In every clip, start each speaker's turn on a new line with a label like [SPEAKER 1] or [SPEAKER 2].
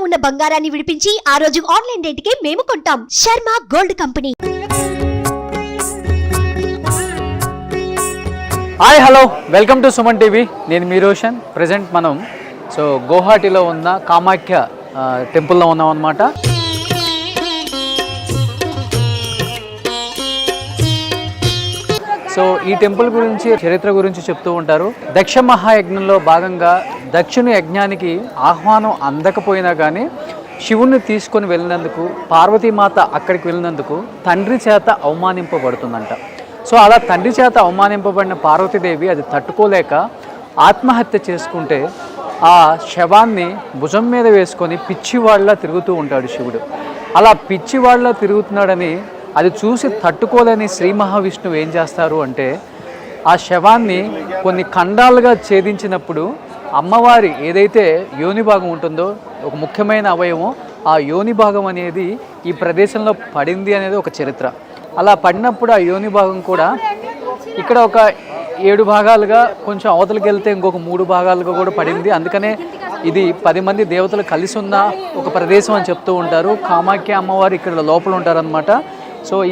[SPEAKER 1] ఉన్న బంగారాన్ని విడిపించి ఆ రోజు ఆన్లైన్ రేటుకే మేము కొంటాం. Sharma gold company.
[SPEAKER 2] Hi hello, welcome to Suman TV. నేను మీ రోషన్. ప్రజెంట్ మనం గౌహాటిలో ఉన్న కామాఖ్య టెంపుల్లో ఉన్నాం అన్నమాట. ఈ టెంపుల్ గురించి, చరిత్ర గురించి చెప్తూ ఉంటారు. దక్ష మహాయజ్ఞంలో భాగంగా దక్షుని యజ్ఞానికి ఆహ్వానం అందకపోయినా కానీ శివుణ్ణి తీసుకొని వెళ్ళినందుకు, పార్వతీమాత అక్కడికి వెళ్ళినందుకు తండ్రి చేత అవమానింపబడుతుందంట. అలా తండ్రి చేత అవమానింపబడిన పార్వతీదేవి అది తట్టుకోలేక ఆత్మహత్య చేసుకుంటే ఆ శవాన్ని భుజం మీద వేసుకొని పిచ్చివాళ్ళ తిరుగుతూ ఉంటాడు శివుడు. అలా పిచ్చివాళ్ళ తిరుగుతున్నాడని అది చూసి తట్టుకోలేని శ్రీ మహావిష్ణువు ఏం చేస్తారు అంటే ఆ శవాన్ని కొన్ని ఖండాలుగా ఛేదించినప్పుడు అమ్మవారి ఏదైతే యోని భాగం ఉంటుందో, ఒక ముఖ్యమైన అవయవం, ఆ యోని భాగం అనేది ఈ ప్రదేశంలో పడింది అనేది ఒక చరిత్ర. అలా పడినప్పుడు ఆ యోని భాగం కూడా ఇక్కడ ఒక 7 భాగాలుగా, కొంచెం అవతలకి వెళ్తే ఇంకొక 3 భాగాలుగా కూడా పడింది. అందుకనే ఇది 10 మంది దేవతలు కలిసి ఉన్న ఒక ప్రదేశం అని చెప్తూ ఉంటారు. కామాఖ్య అమ్మవారు ఇక్కడ లోపల ఉంటారనమాట.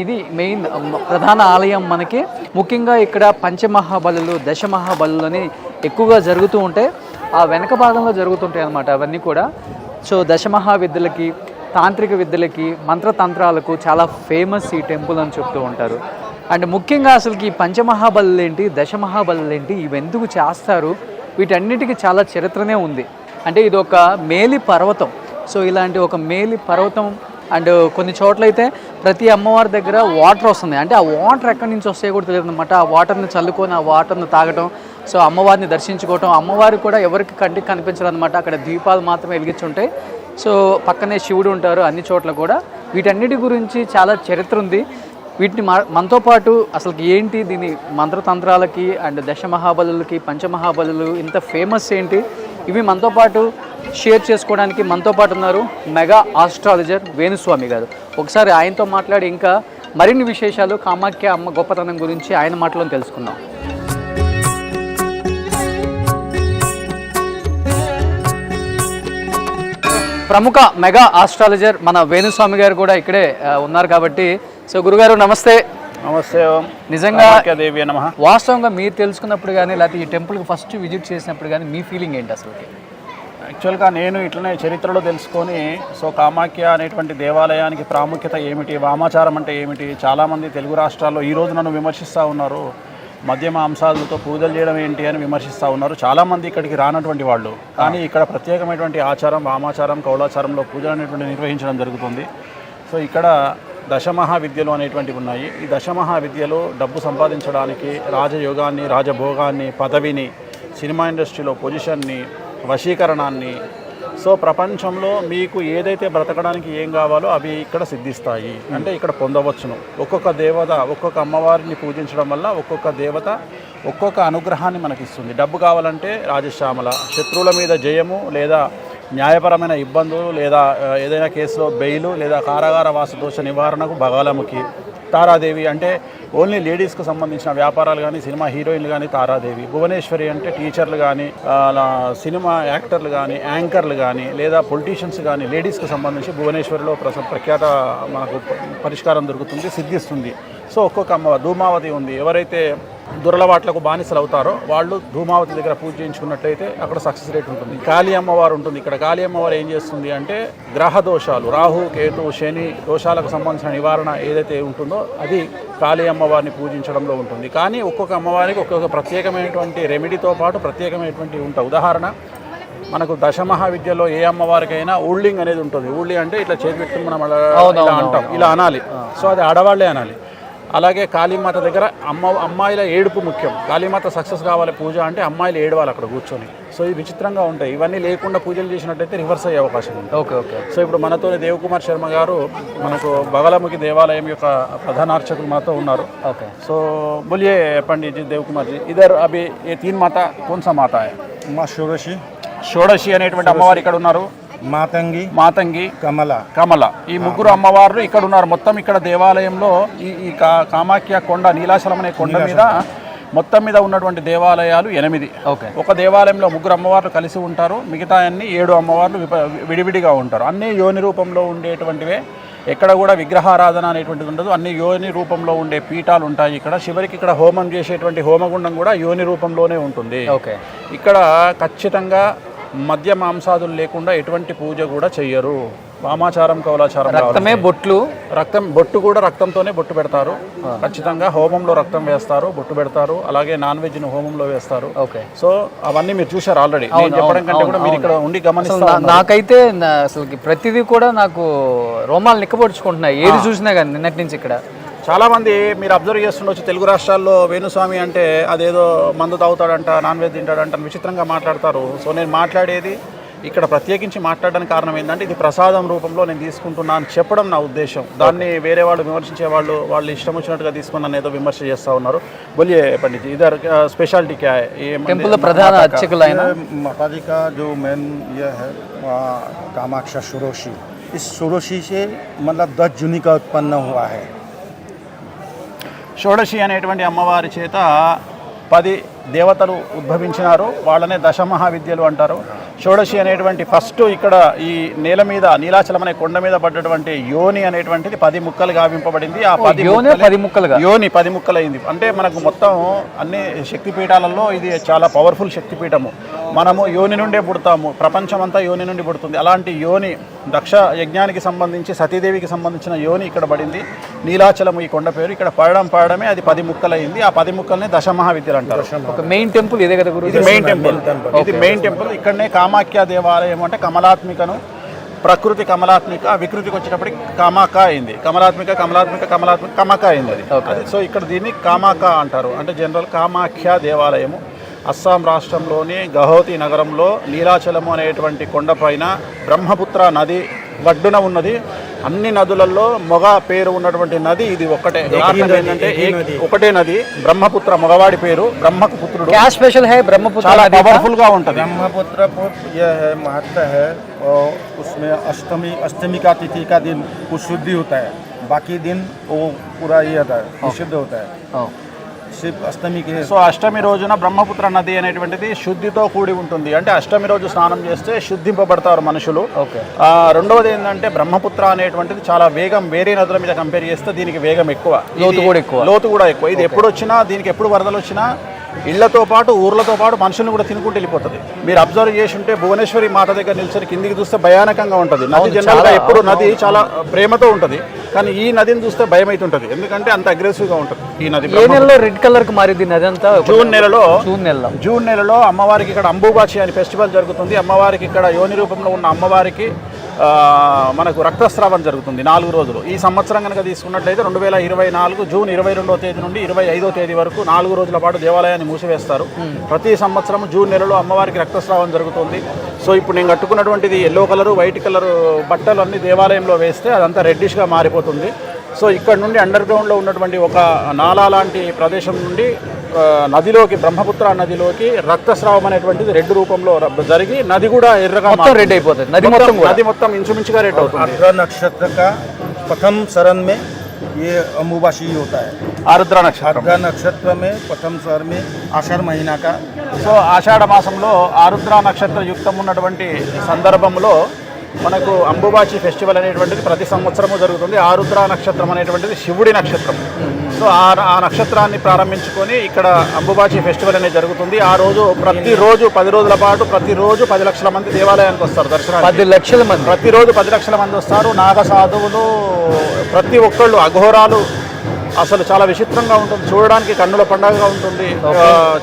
[SPEAKER 2] ఇది మెయిన్ ప్రధాన ఆలయం మనకి. ముఖ్యంగా ఇక్కడ పంచమహాబలులు, దశమహాబలులు అని ఎక్కువగా జరుగుతూ ఉంటాయి. ఆ వెనక భాగంలో జరుగుతుంటాయి అన్నమాట అవన్నీ కూడా. దశమహావిద్యలకి, తాంత్రిక విద్యలకి, మంత్రతంత్రాలకు చాలా ఫేమస్ ఈ టెంపుల్ అని చెప్తూ ఉంటారు. అండ్ ముఖ్యంగా అసలుకి ఈ పంచమహాబలులు ఏంటి, దశమహాబలులు ఏంటి, ఇవి ఎందుకు చేస్తారు, వీటన్నిటికీ చాలా చరిత్రనే ఉంది. అంటే ఇది ఒక మేలి పర్వతం. ఇలాంటి ఒక మేలి పర్వతం. అండ్ కొన్ని చోట్ల అయితే ప్రతి అమ్మవారి దగ్గర వాటర్ వస్తుంది. అంటే ఆ వాటర్ ఎక్కడి నుంచి వస్తాయో కూడా తెలియదు అనమాట. ఆ వాటర్ని చల్లుకొని ఆ వాటర్ని తాగటం, అమ్మవారిని దర్శించుకోవటం. అమ్మవారు కూడా ఎవరికి కంటికి కనిపించరు అనమాట. అక్కడ దీపాలు మాత్రమే వెలిగించుంటాయి. పక్కనే శివుడు ఉంటారు అన్ని చోట్ల కూడా. వీటన్నిటి గురించి చాలా చరిత్ర ఉంది. వీటిని మనతో పాటు అసలు ఏంటి, దీని మంత్రతంత్రాలకి అండ్ దశమహాబలులకి, పంచమహాబలులు ఇంత ఫేమస్ ఏంటి, ఇవి మనతో పాటు షేర్ చేసుకోవడానికి మనతో పాటు ఉన్నారు మెగా ఆస్ట్రాలజర్ వేణుస్వామి గారు. ఒకసారి ఆయనతో మాట్లాడి ఇంకా మరిన్ని విశేషాలు కామాఖ్య అమ్మ గొప్పతనం గురించి ఆయన మాటలో తెలుసుకుందాం. ప్రముఖ మెగా ఆస్ట్రాలజర్ మన వేణుస్వామి గారు కూడా ఇక్కడే ఉన్నారు కాబట్టి, గురుగారు నమస్తే.
[SPEAKER 3] నమస్తే.
[SPEAKER 2] నిజంగా వాస్తవంగా మీరు తెలుసుకున్నప్పుడు కానీ, లేకపోతే ఈ టెంపుల్కి ఫస్ట్ విజిట్ చేసినప్పుడు కానీ మీ ఫీలింగ్ ఏంటి అసలు?
[SPEAKER 3] యాక్చువల్గా నేను ఇట్లనే చరిత్రలో తెలుసుకొని కామాఖ్య అనేటువంటి దేవాలయానికి ప్రాముఖ్యత ఏమిటి, వామాచారం అంటే ఏమిటి, చాలామంది తెలుగు రాష్ట్రాల్లో ఈరోజు నన్ను విమర్శిస్తూ ఉన్నారు. మద్యమ అంశాలతో పూజలు చేయడం ఏంటి అని విమర్శిస్తూ ఉన్నారు. చాలామంది ఇక్కడికి రానటువంటి వాళ్ళు. కానీ ఇక్కడ ప్రత్యేకమైనటువంటి ఆచారం, వామాచారం, కౌలాచారంలో పూజలు అనేటువంటి నిర్వహించడం జరుగుతుంది. ఇక్కడ దశమహావిద్యలు అనేటువంటివి ఉన్నాయి. ఈ దశమహావిద్యలు డబ్బు సంపాదించడానికి, రాజయోగాన్ని, రాజభోగాన్ని, పదవిని, సినిమా ఇండస్ట్రీలో పొజిషన్ని, వశీకరణాన్ని, ప్రపంచంలో మీకు ఏదైతే బ్రతకడానికి ఏం కావాలో అవి ఇక్కడ సిద్ధిస్తాయి. అంటే ఇక్కడ పొందవచ్చును. ఒక్కొక్క దేవత, ఒక్కొక్క అమ్మవారిని పూజించడం వల్ల ఒక్కొక్క దేవత ఒక్కొక్క అనుగ్రహాన్ని మనకిస్తుంది. డబ్బు కావాలంటే రాజశ్యామల, శత్రువుల మీద జయము, లేదా న్యాయపరమైన ఇబ్బందులు, లేదా ఏదైనా కేసులో బెయిలు, లేదా కారాగార వాసదోష నివారణకు బగాలముఖి, తారాదేవి అంటే ఓన్లీ లేడీస్కు సంబంధించిన వ్యాపారాలు కానీ, సినిమా హీరోయిన్లు కానీ తారాదేవి, భువనేశ్వరి అంటే టీచర్లు కానీ, సినిమా యాక్టర్లు కానీ, యాంకర్లు కానీ, లేదా పొలిటీషియన్స్ కానీ, లేడీస్కి సంబంధించి భువనేశ్వరిలో ప్రఖ్యాత మనకు పరిష్కారం దొరుకుతుంది, సిద్ధిస్తుంది. ఒక్కొక్క అమ్మవారు, ధూమావతి ఉంది. ఎవరైతే దురలవాట్లకు బానిసలు అవుతారో వాళ్ళు ధూమావతి దగ్గర పూజ చేయించుకున్నట్లయితే అక్కడ సక్సెస్ రేట్ ఉంటుంది. కాళీ అమ్మవారు ఉంటుంది. ఇక్కడ కాళీ అమ్మవారు ఏం చేస్తుంది అంటే గ్రహ దోషాలు, రాహు, కేతు, శని దోషాలకు సంబంధించిన నివారణ ఏదైతే ఉంటుందో అది కాళీ అమ్మవారిని పూజించడంలో ఉంటుంది. కానీ ఒక్కొక్క అమ్మవారికి ఒక్కొక్క ప్రత్యేకమైనటువంటి రెమెడీతో పాటు ప్రత్యేకమైనటువంటి ఉంటాయి. ఉదాహరణ, మనకు దశమహావిద్యలో ఏ అమ్మవారికైనా ఊళ్ళింగ్ అనేది ఉంటుంది. ఊళ్ళి అంటే ఇట్లా చేతి పెట్టుకుని మనం ఇలా అంటాం, ఇలా అనాలి. అది ఆడవాళ్లే అనాలి. అలాగే కాళీమాత దగ్గర అమ్మాయిల ఏడుపు ముఖ్యం. కాళీమాత సక్సెస్ కావాలి పూజ అంటే అమ్మాయిలు ఏడవాలి అక్కడ కూర్చొని. ఇది విచిత్రంగా ఉంటాయి. ఇవన్నీ లేకుండా పూజలు చేసినట్టయితే రివర్స్ అయ్యే అవకాశం ఉంది.
[SPEAKER 2] ఓకే.
[SPEAKER 3] ఇప్పుడు మనతో దేవకుమార్ శర్మ గారు, మనకు బగలాముఖి దేవాలయం యొక్క ప్రధాన అర్చకులు మనతో ఉన్నారు.
[SPEAKER 2] ఓకే.
[SPEAKER 3] बोलिए पंडित जी, देवकुमार जी, इधर अभी ये 3 माता कौन सा माता है?
[SPEAKER 4] माँ
[SPEAKER 3] షోడశి అనేటువంటి అమ్మవారు ఇక్కడ ఉన్నారు. మాతంగి, కమల, ఈ ముగ్గురు అమ్మవార్లు ఇక్కడ ఉన్నారు. మొత్తం ఇక్కడ దేవాలయంలో ఈ కామాఖ్య కొండ, నీలాచలం అనే కొండ మీద మొత్తం మీద ఉన్నటువంటి దేవాలయాలు 8.
[SPEAKER 2] ఓకే.
[SPEAKER 3] ఒక దేవాలయంలో 3 అమ్మవార్లు కలిసి ఉంటారు, మిగతా అన్ని 7 అమ్మవార్లు విడివిడిగా ఉంటారు. అన్ని యోని రూపంలో ఉండేటువంటివే, ఎక్కడ కూడా విగ్రహారాధన అనేటువంటిది ఉండదు. అన్ని యోని రూపంలో ఉండే పీఠాలు ఉంటాయి ఇక్కడ. చివరికి ఇక్కడ హోమం చేసేటువంటి హోమగుండం కూడా యోని రూపంలోనే ఉంటుంది.
[SPEAKER 2] ఓకే.
[SPEAKER 3] ఇక్కడ ఖచ్చితంగా మద్య మాంసాదులు లేకుండా ఎటువంటి పూజ కూడా చెయ్యరు. వామాచారం కౌలాచారం,
[SPEAKER 2] రక్తమే బొట్లు,
[SPEAKER 3] బొట్టు కూడా రక్తంతోనే బొట్టు పెడతారు. ఖచ్చితంగా హోమంలో రక్తం వేస్తారు, బొట్టు పెడతారు. అలాగే నాన్ వెజ్ ని హోమంలో వేస్తారు.
[SPEAKER 2] ఓకే.
[SPEAKER 3] సో అవన్నీ మీరు చూశారు ఆల్రెడీ. నేను చెప్పడం కంటే కూడా మీరు ఇక్కడ ఉండి గమనిస్తారు.
[SPEAKER 2] నాకైతే అసలు ప్రతిదీ కూడా నాకు రోమాలు నిక్కబొడుచుకుంటున్నాయి ఏది చూసినా కానీ నిన్నటి నుంచి ఇక్కడ.
[SPEAKER 3] చాలామంది మీరు అబ్జర్వ్ చేస్తుండొచ్చు, తెలుగు రాష్ట్రాల్లో వేణుస్వామి అంటే అదేదో మందు తాగుతాడంట, నాన్ వెజ్ తింటాడంట అని విచిత్రంగా మాట్లాడతారు. సో నేను మాట్లాడేది ఇక్కడ ప్రత్యేకించి మాట్లాడడానికి కారణం ఏంటంటే ఇది ప్రసాదం రూపంలో నేను తీసుకుంటున్నాను చెప్పడం నా ఉద్దేశం. దాన్ని వేరే వాళ్ళు విమర్శించే వాళ్ళు ఇష్టం వచ్చినట్టుగా తీసుకుని నన్ను ఏదో విమర్శ చేస్తూ ఉన్నారు. బోలియే పండిత్ ఇదర్ స్పెషాలిటీ క్యా హై?
[SPEAKER 2] టెంపుల్ ప్రధాన అర్చకులు అయిన
[SPEAKER 4] माताजी का जो मेन ये है कामाक्षा षोडशी, इस षोडशी से मतलब 10 जून का उत्पन्न हुआ है.
[SPEAKER 3] షోడశి అనేటువంటి అమ్మవారి చేత 10 దేవతలు ఉద్భవించినారు. వాళ్ళనే దశమహావిద్యలు అంటారు. షోడశి అనేటువంటి ఫస్ట్ ఇక్కడ ఈ నేల మీద నీలాచలం అనే కొండ మీద పడ్డటువంటి యోని అనేటువంటిది 10 ముక్కలుగా గావింపబడింది. ఆ 10
[SPEAKER 2] ముక్కలుగా
[SPEAKER 3] యోని 10 ముక్కలైంది. అంటే మనకు మొత్తం అన్ని శక్తిపీఠాలలో ఇది చాలా పవర్ఫుల్ శక్తిపీఠము. మనము యోని నుండే పుడతాము, ప్రపంచం అంతా యోని నుండి పుడుతుంది. అలాంటి యోని దక్ష యజ్ఞానికి సంబంధించి సతీదేవికి సంబంధించిన యోని ఇక్కడ పడింది. నీలాచలము ఈ కొండ పేరు. ఇక్కడ పడడమే అది 10 ముక్కలైంది. ఆ 10 ముక్కల్ని దశమహావిద్యలు అంటారు.
[SPEAKER 2] ఒక మెయిన్ టెంపుల్ ఇదే కదా గురు?
[SPEAKER 3] ఇది మెయిన్ టెంపుల్. ఇది మెయిన్ టెంపుల్. ఇక్కడనే కామాఖ్య దేవాలయం అంటే కమలాత్మికను, ప్రకృతి కమలాత్మిక, వికృతికి వచ్చేటప్పటికి కామాక అయింది. కమక అయింది అది. సో ఇక్కడ దీన్ని కామాక అంటారు. అంటే జనరల్ కామాఖ్య దేవాలయము అస్సాం రాష్ట్రంలోని గౌహతి నగరంలో నీలాచలము అనేటువంటి కొండపైన బ్రహ్మపుత్ర నది గడ్డున ఉన్నది. అన్ని నదులలో మొగ పేరు ఉన్నటువంటి నది ఇది ఒక్కటే. ఏంటంటే ఒకటే నది, బ్రహ్మపుత్ర మగవాడి పేరు, బ్రహ్మకు పుత్రుడు.
[SPEAKER 2] क्या स्पेशल है ब्रह्मपुत्र?
[SPEAKER 3] చాలా పవర్ఫుల్ గా ఉంటుంది.
[SPEAKER 4] ब्रह्मपुत्र यह है महत्व है, और उसमें अष्टमी का तिथि का दिन वो शुद्धि होता है, बाकी दिन वो पूरा ये होता है, विशुद्ध होता है. सिर्फ अष्टमी के
[SPEAKER 3] సో అష్టమి రోజున బ్రహ్మపుత్ర నది అనేటువంటిది శుద్ధితో కూడి ఉంటుంది. అంటే అష్టమి రోజు స్నానం చేస్తే శుద్ధింపబడతారు మనుషులు. రెండవది ఏంటంటే బ్రహ్మపుత్ర అనేటువంటిది చాలా వేగం, వేరే నదుల మీద కంపేర్ చేస్తే దీనికి వేగం ఎక్కువ, లోతు కూడా ఎక్కువ. ఇది ఎప్పుడు వచ్చినా, దీనికి ఎప్పుడు వరదలు వచ్చినా ఇళ్లతో పాటు ఊర్లతో పాటు మనుషులను కూడా తినుకుంటూ వెళ్ళిపోతుంది. మీరు అబ్జర్వ్ చేసి ఉంటే భువనేశ్వరి మాత దగ్గర నిలిచి కిందికి చూస్తే భయానకంగా ఉంటుంది. నది జనరల్గా ఎప్పుడు నది చాలా ప్రేమతో ఉంటుంది, కానీ ఈ నదిని చూస్తే భయం అవుతుంటుంది. ఎందుకంటే అంత అగ్రెసివ్ గా ఉంటుంది ఈ నది.
[SPEAKER 2] రెడ్ కలర్ కు మారింది నది అంతా.
[SPEAKER 3] జూన్ నెలలో అమ్మవారికి ఇక్కడ అంబుబాచి అని ఫెస్టివల్ జరుగుతుంది. అమ్మవారికి ఇక్కడ యోని రూపంలో ఉన్న అమ్మవారికి మనకు రక్తస్రావం జరుగుతుంది 4 రోజులు. ఈ సంవత్సరం కనుక తీసుకున్నట్లయితే 2024 జూన్ 22వ తేదీ నుండి 25వ తేదీ వరకు 4 రోజుల పాటు దేవాలయాన్ని మూసివేస్తారు. ప్రతి సంవత్సరం జూన్ నెలలో అమ్మవారికి రక్తస్రావం జరుగుతుంది. సో ఇప్పుడు నేను కట్టుకున్నటువంటిది ఎల్లో కలరు, వైట్ కలరు బట్టలు అన్ని దేవాలయంలో వేస్తే అదంతా రెడ్డిష్గా మారిపోతుంది. సో ఇక్కడ నుండి అండర్ గ్రౌండ్లో ఉన్నటువంటి ఒక నాలా లాంటి ప్రదేశం నుండి నదిలోకి, బ్రహ్మపుత్ర నదిలోకి రక్తస్రావం అనేటువంటిది రెడ్ రూపంలో జరిగి నది కూడా ఎర్రగా
[SPEAKER 2] రెడ్ అయిపోతుంది.
[SPEAKER 3] నది మొత్తం ఇంచుమించుగా రెడ్ అవుతుంది.
[SPEAKER 4] आर्द्रा नक्षत्र का प्रथम शरण में ये अम्बुबासी होता है.
[SPEAKER 3] ఆరుద్ర నక్షత్రం.
[SPEAKER 4] आर्द्रा नक्षत्र में प्रथम शरण में आषाढ़ महीना का.
[SPEAKER 3] సో ఆషాఢ మాసంలో ఆరుద్ర నక్షత్ర యుక్తం ఉన్నటువంటి సందర్భంలో మనకు అంబుబాచి ఫెస్టివల్ అనేటువంటిది ప్రతి సంవత్సరము జరుగుతుంది. ఆరుద్ర నక్షత్రం అనేటువంటిది శివుడి నక్షత్రం. సో ఆ నక్షత్రాన్ని ప్రారంభించుకొని ఇక్కడ అంబుబాచి ఫెస్టివల్ అనేది జరుగుతుంది. ఆ రోజు ప్రతిరోజు 10 రోజుల పాటు ప్రతిరోజు 10 లక్షల మంది దేవాలయానికి వస్తారు దర్శనానికి.
[SPEAKER 2] 10 లక్షల మంది
[SPEAKER 3] ప్రతిరోజు 10 లక్షల మంది వస్తారు. నాగ సాధువులు, ప్రతి ఒక్కళ్ళు, అఘోరాలు. అసలు చాలా విచిత్రంగా ఉంటుంది, చూడడానికి కన్నుల పండుగగా ఉంటుంది.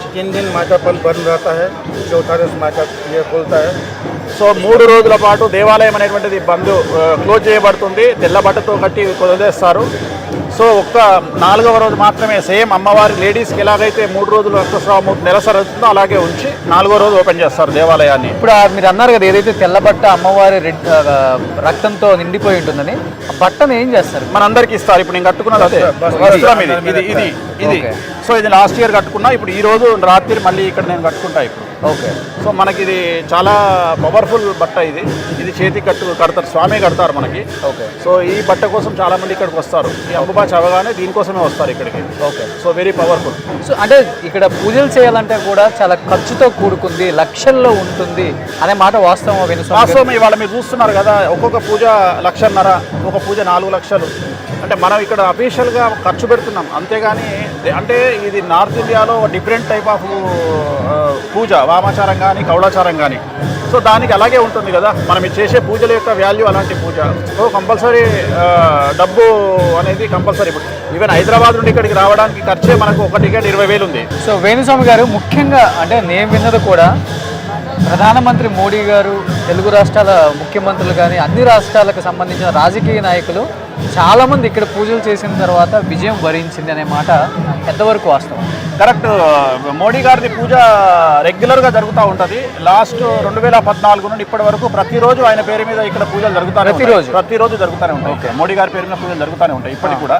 [SPEAKER 4] 3 दिन माता पल बंद रहता है, चौथा दिन माता ये खुलता है.
[SPEAKER 3] సో 3 రోజుల పాటు దేవాలయం అనేటువంటిది క్లోజ్ చేయబడుతుంది. తెల్ల బట్టతో కట్టి వదిలేస్తారు. సో ఒక్క 4వ రోజు మాత్రమే సేమ్ అమ్మవారి లేడీస్కి ఎలాగైతే 3 రోజులు రక్తస్రావం నెలసరి అవుతుందో అలాగే ఉంచి 4వ రోజు ఓపెన్ చేస్తారు దేవాలయాన్ని.
[SPEAKER 2] ఇప్పుడు మీరు అన్నారు కదా ఏదైతే తెల్ల బట్ట అమ్మవారి రక్తంతో నిండిపోయి ఉంటుందని, ఆ బట్టను ఏం చేస్తారు?
[SPEAKER 3] మనందరికి ఇస్తారు. ఇప్పుడు నేను కట్టుకున్నది అదే వస్త్రం ఇది. సో ఇది లాస్ట్ ఇయర్ కట్టుకున్నా. ఇప్పుడు ఈ రోజు రాత్రి మళ్ళీ ఇక్కడ నేను కట్టుకుంటా. ఇప్పుడు
[SPEAKER 2] ఓకే.
[SPEAKER 3] సో మనకి ఇది చాలా పవర్ఫుల్ బట్ట. ఇది చేతి కడతారు, స్వామి కడతారు మనకి.
[SPEAKER 2] ఓకే.
[SPEAKER 3] సో ఈ బట్ట కోసం చాలా మంది ఇక్కడికి వస్తారు. ఈ అంబుబాచి అవగానే దీనికోసమే వస్తారు ఇక్కడికి.
[SPEAKER 2] Okay.
[SPEAKER 3] So very powerful.
[SPEAKER 2] So అంటే ఇక్కడ పూజలు చేయాలంటే కూడా చాలా ఖర్చుతో కూడుకుంది, లక్షల్లో ఉంటుంది అనే మాట వాస్తవం.
[SPEAKER 3] వాస్తవం. ఇవాళ మీరు చూస్తున్నారు కదా, ఒక్కొక్క పూజ 1,50,000, ఒక పూజ 4 లక్షలు. అంటే మనం ఇక్కడ అఫీషియల్గా ఖర్చు పెడుతున్నాం, అంతేగాని అంటే ఇది నార్త్ ఇండియాలో డిఫరెంట్ టైప్ ఆఫ్ పూజ, వామాచారం కానీ కౌళాచారం కానీ. సో దానికి అలాగే ఉంటుంది కదా, మనం ఇది చేసే పూజల యొక్క వాల్యూ అలాంటి పూజ. సో కంపల్సరీ డబ్బు అనేది కంపల్సరీ. ఈవెన్ హైదరాబాద్ నుండి ఇక్కడికి రావడానికి ఖర్చే మనకు ఒక టికెట్ 20,000 ఉంది.
[SPEAKER 2] సో వేణుస్వామి గారు, ముఖ్యంగా అంటే నేను విన్నది కూడా ప్రధానమంత్రి మోడీ గారు, తెలుగు రాష్ట్రాల ముఖ్యమంత్రులు కానీ అన్ని రాష్ట్రాలకు సంబంధించిన రాజకీయ నాయకులు చాలామంది ఇక్కడ పూజలు చేసిన తర్వాత విజయం వరించింది అనే మాట ఎంతవరకు వాస్తవం?
[SPEAKER 3] కరెక్ట్. మోడీ గారిది పూజ రెగ్యులర్గా జరుగుతూ ఉంటుంది. లాస్ట్ 2014 నుండి ఇప్పటి వరకు ప్రతిరోజు ఆయన పేరు మీద ఇక్కడ పూజలు జరుగుతాయి. ప్రతిరోజు జరుగుతూనే ఉంటాయి. ఓకే. మోడీ గారి పేరు మీద పూజలు జరుగుతూనే ఉంటాయి ఇప్పటికి కూడా.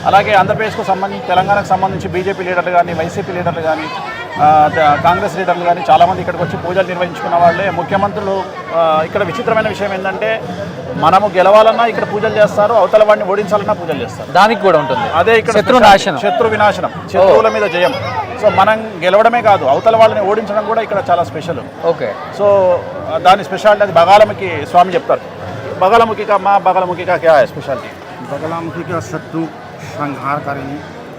[SPEAKER 3] అలాగే ఆంధ్రప్రదేశ్కు సంబంధించి, తెలంగాణకు సంబంధించి బీజేపీ లీడర్లు కానీ, వైసీపీ లీడర్లు కానీ, కాంగ్రెస్ లీడర్లు కానీ చాలామంది ఇక్కడికి వచ్చి పూజలు నిర్వహించుకున్న వాళ్ళే. ముఖ్యమంత్రులు ఇక్కడ విచిత్రమైన విషయం ఏంటంటే, మనము గెలవాలన్నా ఇక్కడ పూజలు చేస్తారు, అవతల వాడిని ఓడించాలన్నా పూజలు చేస్తారు.
[SPEAKER 2] దానికి కూడా ఉంటుంది.
[SPEAKER 3] అదే ఇక్కడ శత్రు వినాశనం, శత్రువుల మీద జయం. సో మనం గెలవడమే కాదు, అవతల వాళ్ళని ఓడించడం కూడా ఇక్కడ చాలా స్పెషల్.
[SPEAKER 2] ఓకే.
[SPEAKER 3] సో దాని స్పెషాలిటీ అది బగాలముఖి స్వామి చెప్తారు. బగాలముఖి కా క్యా హై స్పెషాలిటీ?
[SPEAKER 4] बगलामुखी का शत्रु संहार करेनी,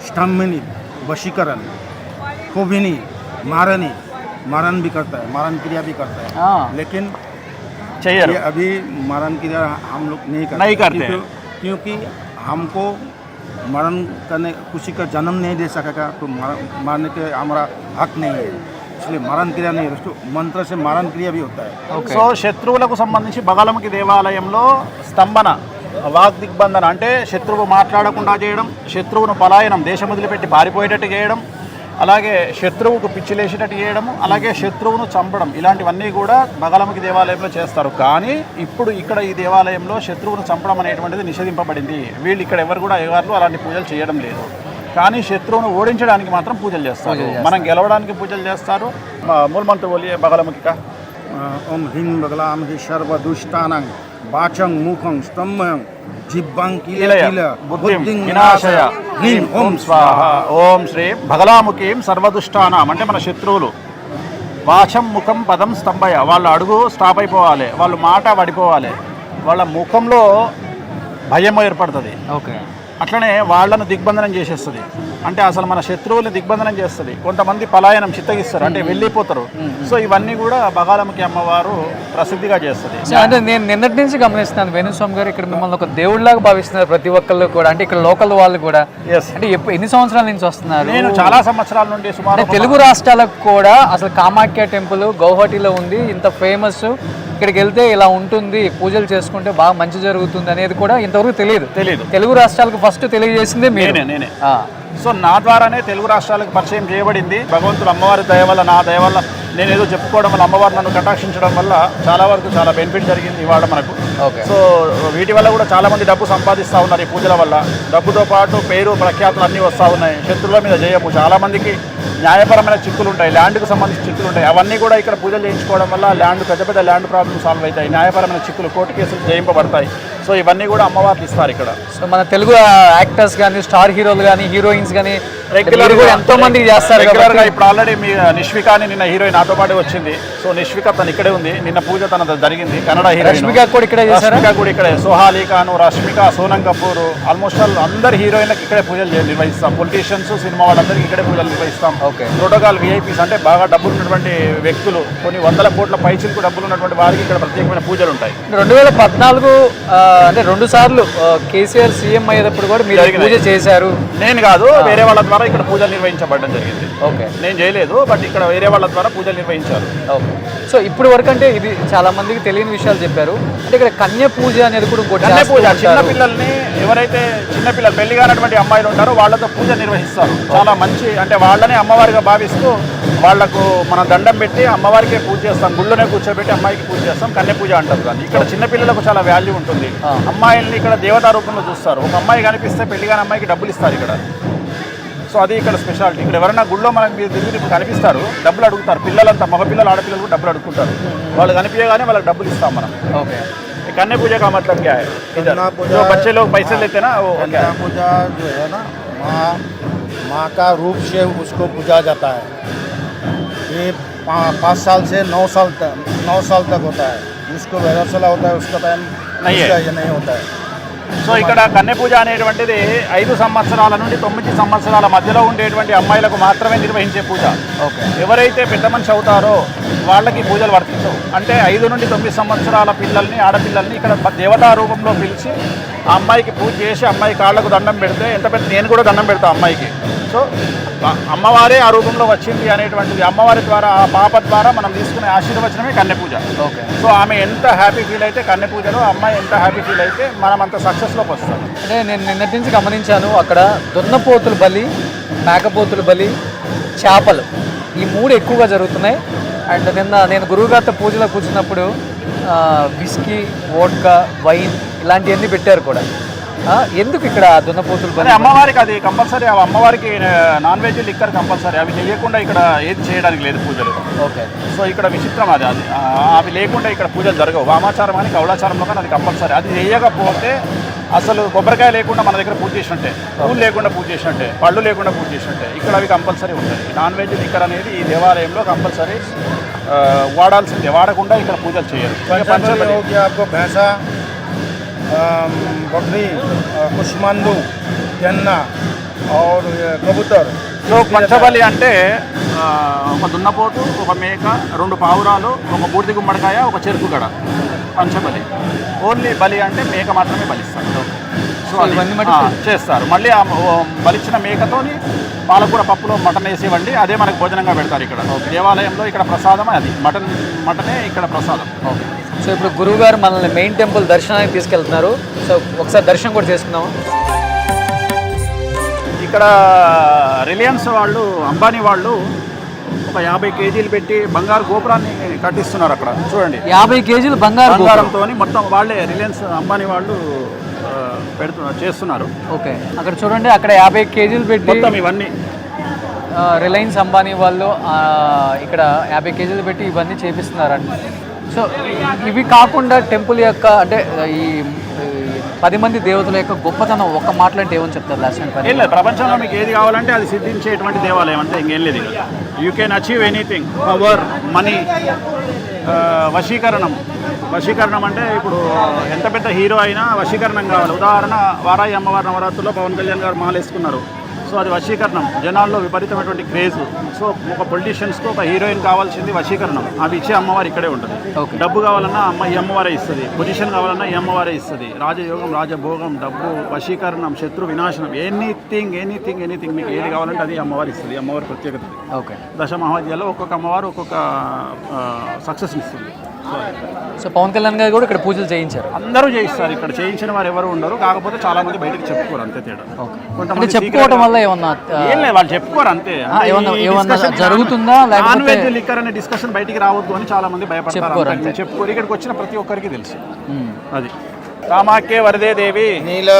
[SPEAKER 4] स्तंभनी, वशीकरण, कोभिनी, मारन भी करता है, मारन क्रिया भी करता है. लेकिन
[SPEAKER 3] चाहिए
[SPEAKER 4] ये अभी मारन क्रिया हम लोग नहीं करते क्योंकि हमको मरण करने, किसी का जन्म नहीं दे सकेगा तो मारने के हमारा हक नहीं है, इसलिए मरण क्रिया नहीं है. उसको मंत्र से मरण क्रिया भी होता है.
[SPEAKER 3] సో శత్రువులకు సంబంధించి బగాలముఖి దేవాలయంలో స్తంభన, వాగ్దిగ్బంధన అంటే శత్రువు మాట్లాడకుండా చేయడం, శత్రువును పలాయనం, దేశం వదిలిపెట్టి పారిపోయేటట్టు చేయడం, అలాగే శత్రువుకు పిచ్చిలేసేటట్టు చేయడం, అలాగే శత్రువును చంపడం, ఇలాంటివన్నీ కూడా బగాలముఖి దేవాలయంలో చేస్తారు. కానీ ఇప్పుడు ఇక్కడ ఈ దేవాలయంలో శత్రువును చంపడం అనేటువంటిది నిషేధింపబడింది. వీళ్ళు ఇక్కడ ఎవరు కూడా అయ్యగారులు అలాంటి పూజలు చేయడం లేదు. కానీ శత్రువును ఓడించడానికి మాత్రం పూజలు చేస్తారు, మనం గెలవడానికి పూజలు చేస్తారు. మూలమంత్ర బోలియే బగాలముఖిక.
[SPEAKER 4] ఓం హ్రీం బగలాముఖి సర్వదుష్టానం వాచం ముఖం స్తంభం జిబ్బాం కిల బుద్ధిం వినాశయ హ్రీం ఓం స్వాహ.
[SPEAKER 3] ఓం శ్రీ బగలాముఖీం సర్వదుష్టానం అంటే మన శత్రువులు. వాచం ముఖం పదం స్తంభయ, వాళ్ళ అడుగు స్టాప్ అయిపోవాలి, వాళ్ళ మాట పడిపోవాలి, వాళ్ళ ముఖంలో భయం ఏర్పడుతుంది.
[SPEAKER 2] ఓకే.
[SPEAKER 3] అట్లనే వాళ్ళను దిగ్బంధనం చేసేస్తుంది. అంటే అసలు మన శత్రువుల్ని దిగ్బంధనం చేస్తుంది. కొంతమంది పలాయనం, చిత్తగిస్తారు, అంటే వెళ్ళిపోతారు. సో ఇవన్నీ కూడా బగాలముఖి అమ్మవారు ప్రసిద్ధిగా చేస్తుంది.
[SPEAKER 2] అంటే నేను నిన్నటి నుంచి గమనిస్తున్నాను వేణుస్వామి గారు, ఇక్కడ మిమ్మల్ని ఒక దేవుడిలాగా భావిస్తున్నారు ప్రతి ఒక్కళ్ళు కూడా. అంటే ఇక్కడ లోకల్ వాళ్ళు కూడా. అంటే ఎన్ని సంవత్సరాల నుంచి వస్తున్నారు?
[SPEAKER 3] నేను చాలా సంవత్సరాల నుండి, సుమారు
[SPEAKER 2] తెలుగు రాష్ట్రాలకు కూడా అసలు కామాఖ్య టెంపుల్ గౌహటిలో ఉంది, ఇంత ఫేమస్. ఇక్కడికి వెళ్తే ఇలా ఉంటుంది, పూజలు చేసుకుంటే బాగా మంచి జరుగుతుంది అనేది కూడా ఇంతవరకు తెలియదు. తెలుగు రాష్ట్రాలకు ఫస్ట్ తెలియజేసిందే నేనే.
[SPEAKER 3] సో నా ద్వారానే తెలుగు రాష్ట్రాలకు పరిచయం చేయబడింది. భగవంతుడు అమ్మవారి దయ వల్ల, నా దయ వల్ల, నేను ఏదో చెప్పుకోవడం వల్ల, అమ్మవారు నన్ను కటాక్షించడం వల్ల చాలా వరకు చాలా బెనిఫిట్ జరిగింది ఇవాళ మనకు. సో వీటి వల్ల కూడా చాలా మంది డబ్బు సంపాదిస్తూ ఉన్నారు ఈ పూజల వల్ల. డబ్బుతో పాటు పేరు ప్రఖ్యాతులు అన్నీ వస్తూ ఉన్నాయి. శత్రువుల మీద జయము. చాలా మందికి న్యాయపరమైన చిక్కులు ఉంటాయి, ల్యాండ్కి సంబంధించిన చిక్కులు ఉంటాయి. అవన్నీ కూడా ఇక్కడ పూజలు చేయించుకోవడం వల్ల ల్యాండ్, పెద్ద పెద్ద ల్యాండ్ ప్రాబ్లమ్స్ సాల్వ్ అవుతాయి. న్యాయపరమైన చిక్కులు, కోర్టు కేసులు జయింపబడతాయి. సో ఇవన్నీ కూడా అమ్మవారు ఇస్తారు ఇక్కడ.
[SPEAKER 2] సో మన తెలుగు యాక్టర్స్ కానీ, స్టార్ హీరోలు కానీ, హీరోయిన్స్ కానీ రెగ్యులర్ గా ఎంతో మంది చేస్తారు
[SPEAKER 3] రెగ్యులర్గా. ఇప్పుడు ఆల్రెడీ మీ నిష్విక అని నిన్న హీరోయిన్ నాతో పాటు వచ్చింది. సో నిష్విక తను ఇక్కడే ఉంది, నిన్న పూజ తన జరిగింది. కన్నడ హీరోయిన్
[SPEAKER 2] రష్మిక కూడా ఇక్కడే చేశారు.
[SPEAKER 3] రష్మిక కూడా ఇక్కడే. సోహాలి ఖాన్, రష్మిక, సోనం కపూర్, ఆల్మోస్ట్ ఆల్ అందరు హీరోయిన్లకు ఇక్కడే పూజలు నిర్వహిస్తాం. పొలిటీషియన్స్, సినిమా వాళ్ళందరికీ ఇక్కడే పూజలు నిర్వహిస్తాం.
[SPEAKER 2] ఓకే.
[SPEAKER 3] ప్రోటోకాల్ విఐపీస్ అంటే బాగా డబ్బులు ఉన్నటువంటి వ్యక్తులు, కొన్ని వందల కోట్ల పైచిలకు డబ్బులు ఉన్నటువంటి వారికి ఇక్కడ ప్రత్యేకమైన పూజలు ఉంటాయి.
[SPEAKER 2] 2014 అంటే 2 సార్లు కేసీఆర్ సీఎం అయ్యేటప్పుడు కూడా మీరు పూజ చేశారు.
[SPEAKER 3] నేను కాదు, వేరే వాళ్ళ ద్వారా ఇక్కడ పూజలు నిర్వహించబడడం జరిగింది.
[SPEAKER 2] ఓకే.
[SPEAKER 3] నేను చేయలేదు, బట్ ఇక్కడ వేరే వాళ్ళ ద్వారా పూజలు నిర్వహించారు.
[SPEAKER 2] ఓకే. సో ఇప్పుడు వరకు అంటే ఇది చాలా మందికి తెలియని విషయాలు చెప్పారు. అంటే ఇక్కడ కన్య పూజ అనేది కూడా
[SPEAKER 3] కన్య పూజ, చిన్నపిల్లల్ని ఎవరైతే చిన్నపిల్లలు పెళ్లి కానటువంటి అమ్మాయిలు ఉంటారో వాళ్ళతో పూజ నిర్వహిస్తారు. చాలా మంచి, అంటే వాళ్ళనే అమ్మవారిగా భావిస్తూ వాళ్లకు మనం దండం పెట్టి అమ్మవారికే పూజ చేస్తాం. గుళ్ళోనే కూర్చోబెట్టి అమ్మాయికి పూజ చేస్తాం. కన్య పూజ అంటారు దాన్ని. ఇక్కడ చిన్నపిల్లలకు చాలా వాల్యూ ఉంటుంది. అమ్మాయిల్ని ఇక్కడ దేవతా రూపంలో చూస్తారు. ఒక అమ్మాయి కనిపిస్తే పెళ్లి కాని అమ్మాయికి డబ్బులు ఇస్తారు ఇక్కడ. సో అది ఇక్కడ స్పెషాలిటీ. ఇక్కడ ఎవరైనా గుళ్ళో మనకు మీరు తిరిగి కనిపిస్తారు, డబ్బులు అడుగుతారు. పిల్లలంతా మగపిల్లలు ఆడపిల్లలు కూడా డబ్బులు అడుగుతుంటారు. వాళ్ళు కనిపించగానే వాళ్ళకి డబ్బులు ఇస్తాం మనం.
[SPEAKER 2] ఓకే.
[SPEAKER 3] कन्या पूजा का मतलब क्या है?
[SPEAKER 4] कन्या पूजा
[SPEAKER 3] जो बच्चे लोग पैसे लेते हैं ना वो
[SPEAKER 4] कन्या पूजा जो है ना माँ का रूप से उसको पूजा जाता है। ये 5 साल से 9 साल तक होता है। जिसको वैरासला होता है उसका टाइम
[SPEAKER 3] नहीं है,
[SPEAKER 4] ये नहीं होता है।
[SPEAKER 3] సో ఇక్కడ కన్య పూజ అనేటువంటిది 5 సంవత్సరాల నుండి 9 సంవత్సరాల మధ్యలో ఉండేటువంటి అమ్మాయిలకు మాత్రమే నిర్వహించే పూజ.
[SPEAKER 2] ఓకే.
[SPEAKER 3] ఎవరైతే పెద్ద మనిషి అవుతారో వాళ్ళకి పూజలు వర్తించవు. అంటే 5 నుండి 9 సంవత్సరాల పిల్లల్ని ఆడపిల్లల్ని ఇక్కడ దేవతా రూపంలో పిలిచి ఆ అమ్మాయికి పూజ చేసి అమ్మాయి కాళ్ళకు దండం పెడితే ఎంత పెద్ద, నేను కూడా దండం పెడతాను అమ్మాయికి. సో అమ్మవారే ఆ రూపంలో వచ్చింది అనేటువంటిది, అమ్మవారి ద్వారా ఆ పాప ద్వారా మనం తీసుకునే ఆశీర్వచనమే కన్య పూజ.
[SPEAKER 2] ఓకే.
[SPEAKER 3] సో ఆమె ఎంత హ్యాపీ ఫీల్ అయితే కన్య పూజలో, అమ్మాయి ఎంత హ్యాపీ ఫీల్ అయితే మనం అంత సక్సెస్లోకి వస్తాం.
[SPEAKER 2] అంటే నేను నిన్నటి నుంచి గమనించాను, అక్కడ దున్నపోతుల బలి, మేకపోతుల బలి, చేపలు, ఈ 3 ఎక్కువగా జరుగుతున్నాయి. అండ్ నిన్న నేను గురువుగారితో పూజలో కూర్చున్నప్పుడు విస్కీ, వోడ్కా, వైన్ ఇలాంటివన్నీ పెట్టారు కూడా. ఎందుకు ఇక్కడ దున్నపోతులు బలి?
[SPEAKER 3] అమ్మవారికి అది కంపల్సరీ. అమ్మవారికి నాన్ వెజ్, లిక్కర్ కంపల్సరీ. అవి చేయకుండా ఇక్కడ ఏది చేయడానికి లేదు పూజలు.
[SPEAKER 2] ఓకే.
[SPEAKER 3] సో ఇక్కడ విచిత్రం అది. అవి లేకుండా ఇక్కడ పూజలు జరగవు. వామాచారం అని కౌలాచారంలో కానీ అది కంపల్సరీ. అది చేయకపోతే అసలు కొబ్బరికాయ లేకుండా మన దగ్గర పూజ చేసినట్టే, పూలు లేకుండా పూజ చేసినట్టే, పళ్ళు లేకుండా పూజ చేసినట్టే. ఇక్కడ అవి కంపల్సరీ ఉంటాయి. నాన్ వెజ్, లిక్కర్ అనేది ఈ దేవాలయంలో కంపల్సరీ వాడాల్సిందే. వాడకుండా ఇక్కడ పూజలు చేయరు.
[SPEAKER 4] बकरी, कुष्मांडू, गन्ना और कबूतर.
[SPEAKER 3] సో పంచబలి అంటే ఒక దున్నపోతు, ఒక మేక, 2 పావురాలు, ఒక బూడిద గుమ్మడికాయ, ఒక చెరుకు గడ, పంచబలి. ఓన్లీ బలి అంటే మేక మాత్రమే బలిస్తారు. సో
[SPEAKER 2] ఇవన్నీ
[SPEAKER 3] చేస్తారు. మళ్ళీ ఆ బలిచ్చిన మేకతోని పాలకూర పప్పులో మటన్ వేసేవండి, అదే మనకు భోజనంగా పెడతారు ఇక్కడ దేవాలయంలో. ఇక్కడ ప్రసాదం అది మటనే ఇక్కడ ప్రసాదం.
[SPEAKER 2] ఓకే. సో ఇప్పుడు గురువుగారు మనల్ని మెయిన్ టెంపుల్ దర్శనానికి తీసుకెళ్తున్నారు. సో ఒకసారి దర్శనం కూడా చేసుకుందాము.
[SPEAKER 3] ఇక్కడ రిలయన్స్ వాళ్ళు, అంబానీ వాళ్ళు ఒక 50 కేజీలు పెట్టి బంగారు గోపురాన్ని కట్టిస్తున్నారు అక్కడ. చూడండి,
[SPEAKER 2] 50 కేజీలు బంగారంతో
[SPEAKER 3] మొత్తం వాళ్ళే, రిలయన్స్ అంబానీ వాళ్ళు చేస్తున్నారు.
[SPEAKER 2] ఓకే. అక్కడ చూడండి, అక్కడ 50 కేజీలు పెట్టి
[SPEAKER 3] మొత్తం ఇవన్నీ
[SPEAKER 2] రిలయన్స్ అంబానీ వాళ్ళు ఇక్కడ 50 కేజీలు పెట్టి ఇవన్నీ చేపిస్తున్నారండి. సో ఇవి కాకుండా టెంపుల్ యొక్క అంటే ఈ 10 మంది దేవతల యొక్క గొప్పతనం ఒక్క మాటలు అంటే ఏమని చెప్తారు? లాస్ట్ టైం
[SPEAKER 3] ఏం లేదు, ప్రపంచంలో మీకు ఏది కావాలంటే అది సిద్ధించేటువంటి దేవాలయం అంటే ఇంకేం లేదు. You can achieve anything. Power, money, వశీకరణం అంటే ఇప్పుడు ఎంత పెద్ద హీరో అయినా వశీకరణం కావాలి. ఉదాహరణ, వారాయి అమ్మవారి నవరాత్రుల్లో పవన్ కళ్యాణ్ గారు మాలేసుకున్నారు. సో అది వశీకరణం. జనాల్లో విపరీతమైనటువంటి క్రేజ్. సో ఒక పొలిటీషియన్స్కి ఒక హీరోయిన్ కావాల్సింది వశీకరణం. అవి ఇచ్చే అమ్మవారు ఇక్కడే ఉంటుంది. డబ్బు కావాలన్నా ఈ అమ్మవారే ఇస్తుంది. పొజిషన్ కావాలన్నా ఈ అమ్మవారే ఇస్తుంది. రాజయోగం, రాజభోగం, డబ్బు, వశీకరణం, శత్రు వినాశనం, ఎనీథింగ్ మీకు ఏది కావాలంటే అది అమ్మవారు ఇస్తుంది. అమ్మవారి ప్రత్యేకత.
[SPEAKER 2] ఓకే.
[SPEAKER 3] దశమహావిద్యాల్లో ఒక్కొక్క అమ్మవారు ఒక్కొక్క సక్సెస్ ఇస్తుంది.
[SPEAKER 2] సో పవన్ కళ్యాణ్ గారు కూడా ఇక్కడ పూజలు చేయించారు.
[SPEAKER 3] అందరూ చేయిస్తారు. ఇక్కడ చేయించిన వారు ఎవరు ఉండరు. కాకపోతే చాలా మంది బయటకు చెప్పుకోరు, అంతే తేడా.
[SPEAKER 2] కొంతమంది చెప్పుకోవడం వల్ల ఏమన్నా
[SPEAKER 3] ఏం లేదు, వాళ్ళు చెప్పుకోరు అంతే.
[SPEAKER 2] జరుగుతుందా?
[SPEAKER 3] నాన్ వెజ్, లిక్కర్ అనే డిస్కషన్ బయటికి రావద్దు అని చాలా మంది భయపడతారు. చెప్పుకోరు. ఇక్కడికి వచ్చిన ప్రతి ఒక్కరికి తెలుసు అది. కామాఖ్య వరదే దేవి, నీల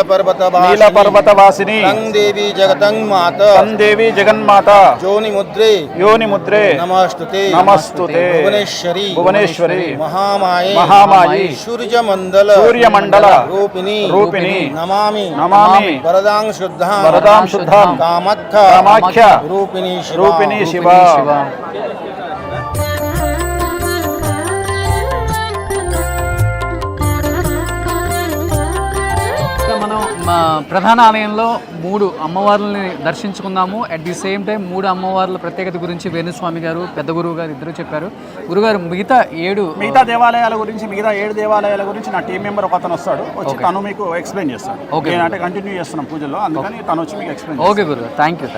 [SPEAKER 3] పర్వత వాసిని,
[SPEAKER 4] దేవి
[SPEAKER 3] జగన్మాత, యోని ముద్రే
[SPEAKER 4] నమస్తుతే
[SPEAKER 3] భువనేశ్వరి
[SPEAKER 4] మహామాయి సూర్యమండల
[SPEAKER 3] రూపిణి
[SPEAKER 4] నమామి వరదాం శుద్ధాం
[SPEAKER 3] కామాఖ్య రూపిణి శివ.
[SPEAKER 2] మనం ప్రధాన ఆలయంలో 3 అమ్మవార్లని దర్శించుకున్నాము. అట్ ది సేమ్ టైం 3 అమ్మవార్ల ప్రత్యేకత గురించి వేణుస్వామి గారు, పెద్ద గురువు గారు ఇద్దరు చెప్పారు. గురుగారు మిగతా 7
[SPEAKER 3] దేవాలయాల గురించి, మిగతా 7 దేవాలయాల గురించి నా టీం మెంబర్ ఒకతను వస్తాడు, వచ్చి తను మీకు ఎక్స్ప్లెయిన్ చేస్తాడు. ఓకే. అంటే కంటిన్యూ చేస్తున్నాం పూజల్లో, అందుకని తను వచ్చి మీకు ఎక్స్ప్లెయిన్.
[SPEAKER 2] ఓకే గురుగారు, థ్యాంక్ యూ.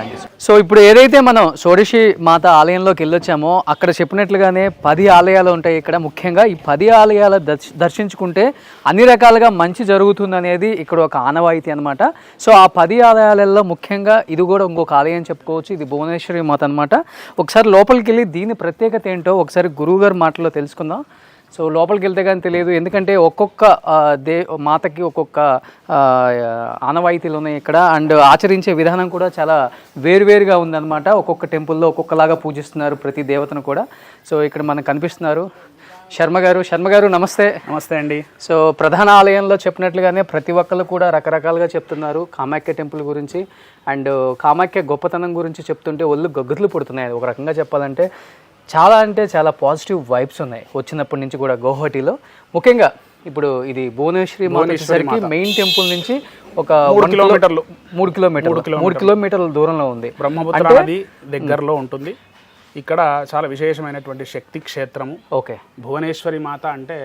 [SPEAKER 2] సో ఇప్పుడు ఏదైతే మనం షోడశి మాత ఆలయంలోకి వెళ్ళొచ్చామో అక్కడ చెప్పినట్లుగానే 10 ఆలయాలు ఉంటాయి ఇక్కడ. ముఖ్యంగా ఈ 10 ఆలయాలు దర్శించుకుంటే అన్ని రకాలుగా మంచి జరుగుతుంది అనేది ఇక్కడ ఒక ఆనవాయితీ అనమాట. సో ఆ 10 ఆలయాలలో ముఖ్యంగా ఇది కూడా ఇంకొక ఆలయం చెప్పుకోవచ్చు. ఇది భువనేశ్వరి మాత అనమాట. ఒకసారి లోపలికి వెళ్ళి దీని ప్రత్యేకత ఏంటో ఒకసారి గురువుగారి మాటలో తెలుసుకుందాం. సో లోపలికి వెళ్తే కానీ తెలియదు, ఎందుకంటే ఒక్కొక్క మాతకి ఒక్కొక్క ఆనవాయితీలు ఉన్నాయి ఇక్కడ. అండ్ ఆచరించే విధానం కూడా చాలా వేరువేరుగా ఉందన్నమాట. ఒక్కొక్క టెంపుల్లో ఒక్కొక్కలాగా పూజిస్తున్నారు ప్రతి దేవతను కూడా. సో ఇక్కడ మనకు కనిపిస్తున్నారు శర్మ గారు నమస్తే.
[SPEAKER 3] నమస్తే అండి.
[SPEAKER 2] సో ప్రధాన ఆలయంలో చెప్పినట్లుగానే ప్రతి ఒక్కళ్ళు కూడా రకరకాలుగా చెప్తున్నారు కామాఖ్య టెంపుల్ గురించి. అండ్ కామాఖ్య గొప్పతనం గురించి చెప్తుంటే ఒళ్ళు గగ్గుర్లు పుడుతున్నాయి. ఒక రకంగా చెప్పాలంటే చాలా అంటే చాలా పాజిటివ్ వైబ్స్ ఉన్నాయి వచ్చినప్పటి నుంచి కూడా గౌహటిలో. ముఖ్యంగా ఇప్పుడు ఇది భువనేశ్వరి మాత వచ్చేసరికి మెయిన్ టెంపుల్ నుంచి ఒక 3 కిలోమీటర్ల దూరంలో ఉంది.
[SPEAKER 3] బ్రహ్మపుత్ర నది దగ్గరలో ఉంటుంది. ఇక్కడ చాలా విశేషమైనటువంటి శక్తి క్షేత్రము.
[SPEAKER 2] ఓకే.
[SPEAKER 3] భువనేశ్వరి మాత అంటే